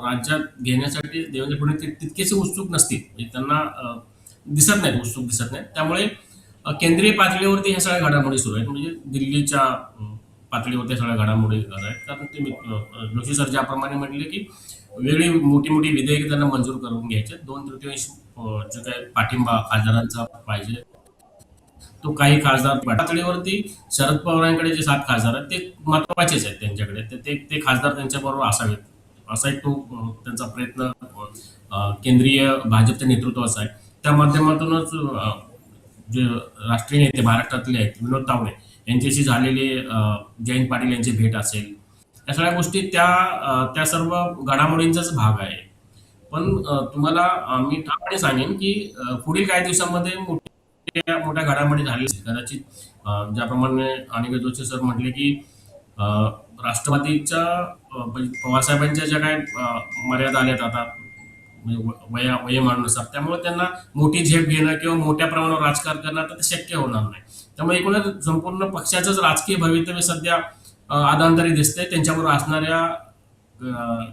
Speaker 2: राज्यात घेण्यासाठी देवेंद्र फडणवीस तितकेसे उत्सुक नसतील, म्हणजे त्यांना दिसत नाहीत, उत्सुक दिसत नाहीत. त्यामुळे केंद्रीय पातळीवरती ह्या सगळ्या घडामोडी सुरू आहेत, म्हणजे दिल्लीच्या पातळीवरती सगळ्या घडामोडी करत आहेत. कारण ते जोशी सर ज्याप्रमाणे म्हटले की वेगळी मोठी मोठी विधेयक त्यांना मंजूर करून घ्यायचे. 2/3 जो काही पाठिंबा खासदारांचा पाहिजे तो काही खासदार पातळीवरती शरद पवारांकडे जे 7 खासदार आहेत ते महत्वाचेच आहेत त्यांच्याकडे, ते खासदार त्यांच्याबरोबर असावेत असा एक तो त्यांचा प्रयत्न केंद्रीय भाजपच्या नेतृत्वाचा आहे. त्या माध्यमातूनच जे राष्ट्रीय नेते महाराष्ट्रातले आहेत विनोद तावडे यांच्याशी झालेले जयंत पाटील यांची भेट असेल, या सगळ्या गोष्टी त्या सर्व घडामोडींचाच भाग आहे. पण तुम्हाला मी ठामपणे सांगेन की पुढील काही दिवसांमध्ये मोठ्या घडामोडी झाली कदाचित. ज्याप्रमाणे अनिकेत जोशी सर म्हटले की राष्ट्रवादीच्या पवारसाहेबांच्या ज्या काही मर्यादा आल्यात आता, म्हणजे वयोमानानुसार, त्यामुळे त्यांना मोठी झेप घेणं किंवा मोठ्या प्रमाणावर राजकारण करणं आता ते शक्य होणार नाही. त्यामुळे एकूणच संपूर्ण पक्षाचंच राजकीय भवितव्य सध्या आदांतरी दिसतंय. त्यांच्याबरोबर असणाऱ्या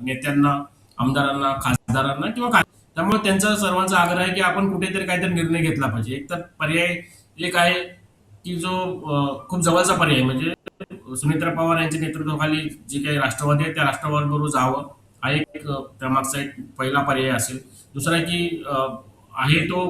Speaker 2: नेत्यांना, आमदारांना, खासदारांना किंवा त्यामुळे त्यांचा सर्वांचा आग्रह आहे की आपण कुठेतरी काहीतरी निर्णय घेतला पाहिजे. एक तर पर्याय एक आहे की जो खूप जवळचा पर्याय, म्हणजे सुनेत्रा पवार यांच्या नेतृत्वाखाली जे काही राष्ट्रवादी आहे त्या राष्ट्रवादीबरोबर जावं, हा एक त्यामागचा एक पहिला पर्याय असेल. दुसरा की आहे तो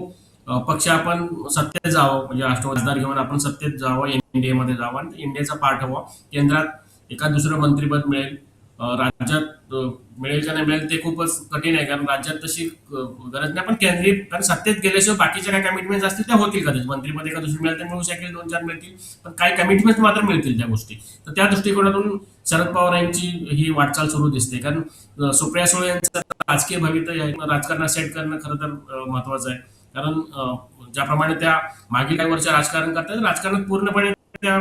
Speaker 2: पक्ष आपण सत्तेत जावं, म्हणजे राष्ट्रवादी खासदार घेऊन आपण सत्तेत जावं, एनडीए मध्ये जावं आणि इंडियाचा पार्ट व्हावं. केंद्रात एका दुसरं मंत्रिपद मिळेल, राज्यात मिळेल का नाही मिळेल ते खूपच कठीण आहे, कारण राज्यात तशी गरज नाही. पण केंद्रीय, कारण सत्तेत गेल्याशिवाय बाकीच्या काही कमिटमेंट असतील त्या होतील कदाचित. मंत्रिपद एका दुसरी मिळेल तर मिळू शकेल, 2-4 मिळतील, पण काही कमिटमेंट मात्र मिळतील त्या गोष्टी. तर त्या दृष्टिकोनातून शरद पवार यांची ही वाटचाल सुरू दिसते. कारण सुप्रिया सुळे यांचं राजकीय भवितव्य आहे, राजकारणात सेट करणं खरं तर महत्वाचं आहे. कारण ज्याप्रमाणे त्या मागील काही वर्ष राजकारण करतात, राजकारणात पूर्णपणे त्या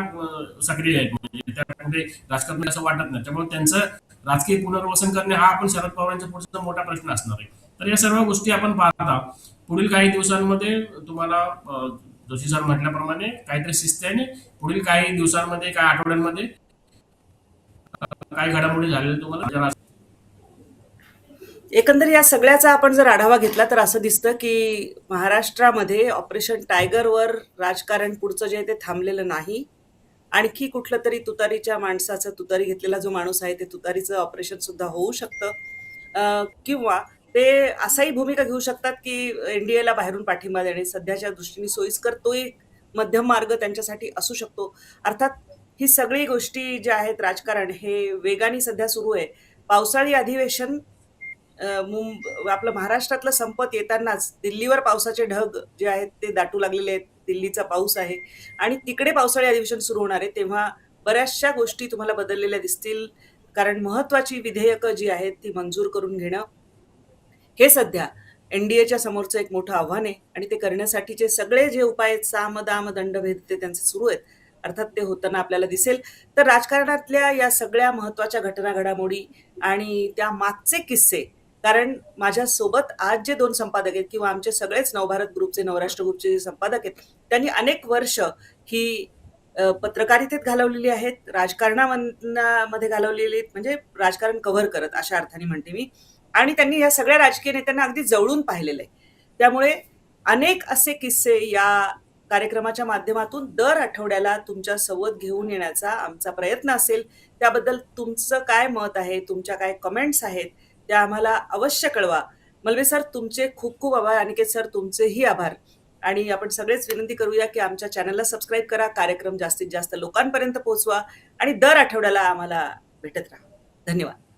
Speaker 2: सक्रिय आहेत, म्हणजे त्यामध्ये राजकारण असं वाटत नाही. त्यामुळे त्यांचं राजकीय पुनर्वसन करणे हा आपण शरद पवारांच्या पुढचा मोठा प्रश्न असणार आहे. तर या सर्व गोष्टी आपण पाहता पुढील काही दिवसांमध्ये तुम्हाला जोशी सर म्हटल्याप्रमाणे काहीतरी शिस्त आहे, पुढील काही दिवसांमध्ये, काही आठवड्यांमध्ये काय घडामोडी झालेल्या तुम्हाला.
Speaker 1: एकंदर या सगळ्याचा आपण जर आढावा घेतला तर असं दिसतं की महाराष्ट्रामध्ये ऑपरेशन टायगरवर राजकारण पुढचं जे आहे ते थांबलेलं नाही. आणखी कुठलं तरी तुतारीच्या माणसाचं, तुतारी घेतलेला जो माणूस आहे ते तुतारीचं ऑपरेशन सुद्धा होऊ शकतं, किंवा ते असाही भूमिका घेऊ शकतात की एनडीएला बाहेरून पाठिंबा देणे सध्याच्या दृष्टीने सोयीस्कर, तो एक मध्यम मार्ग त्यांच्यासाठी असू शकतो. अर्थात ही सगळी गोष्टी ज्या आहेत, राजकारण हे वेगाने सध्या सुरू आहे. पावसाळी अधिवेशन आपलं महाराष्ट्रातलं संपत येतानाच दिल्लीवर पावसाचे ढग जे आहेत ते दाटू लागलेले आहेत. दिल्लीचा पाऊस आहे आणि तिकडे पावसाळी अधिवेशन सुरू होणार आहे, तेव्हा बऱ्याचशा गोष्टी तुम्हाला बदललेल्या दिसतील. कारण महत्वाची विधेयकं जी आहेत ती मंजूर करून घेणं हे सध्या एनडीएच्या समोरचं एक मोठं आव्हान आहे, आणि ते करण्यासाठीचे सगळे जे उपाय आहेत, साम दाम दंडभेद, ते त्यांचे सुरू आहेत. अर्थात ते होताना आपल्याला दिसेल. तर राजकारणातल्या या सगळ्या महत्त्वाच्या घटना, घडामोडी आणि त्या मागचे किस्से, कारण माझ्यासोबत आज जे 2 संपादक आहेत किंवा आमचे सगळेच नवभारत ग्रुपचे, नवराष्ट्र ग्रुपचे जे संपादक आहेत, त्यांनी अनेक वर्ष ही पत्रकारितेत घालवलेली आहेत, मध्ये घालवलेली आहेत, म्हणजे राजकारण कव्हर करत अशा अर्थाने म्हणते मी. आणि त्यांनी या सगळ्या राजकीय नेत्यांना अगदी जवळून पाहिलेलं आहे. त्यामुळे अनेक असे किस्से या कार्यक्रमाच्या माध्यमातून दर आठवड्याला तुमच्या सोबत घेऊन येण्याचा आमचा प्रयत्न असेल. त्याबद्दल तुमचं काय मत आहे, तुमच्या काय कमेंट्स आहेत, त्या आम्हाला अवश्य कळवा. मल्वे सर, तुमचे खूप खूप आभार. अनिकेत सर, तुमचेही आभार. आणि आपण सगळेच विनंती करूया की आमच्या चॅनलला सबस्क्राईब करा, कार्यक्रम जास्तीत जास्त लोकांपर्यंत पोहोचवा आणि दर आठवड्याला आम्हाला भेटत राहा. धन्यवाद.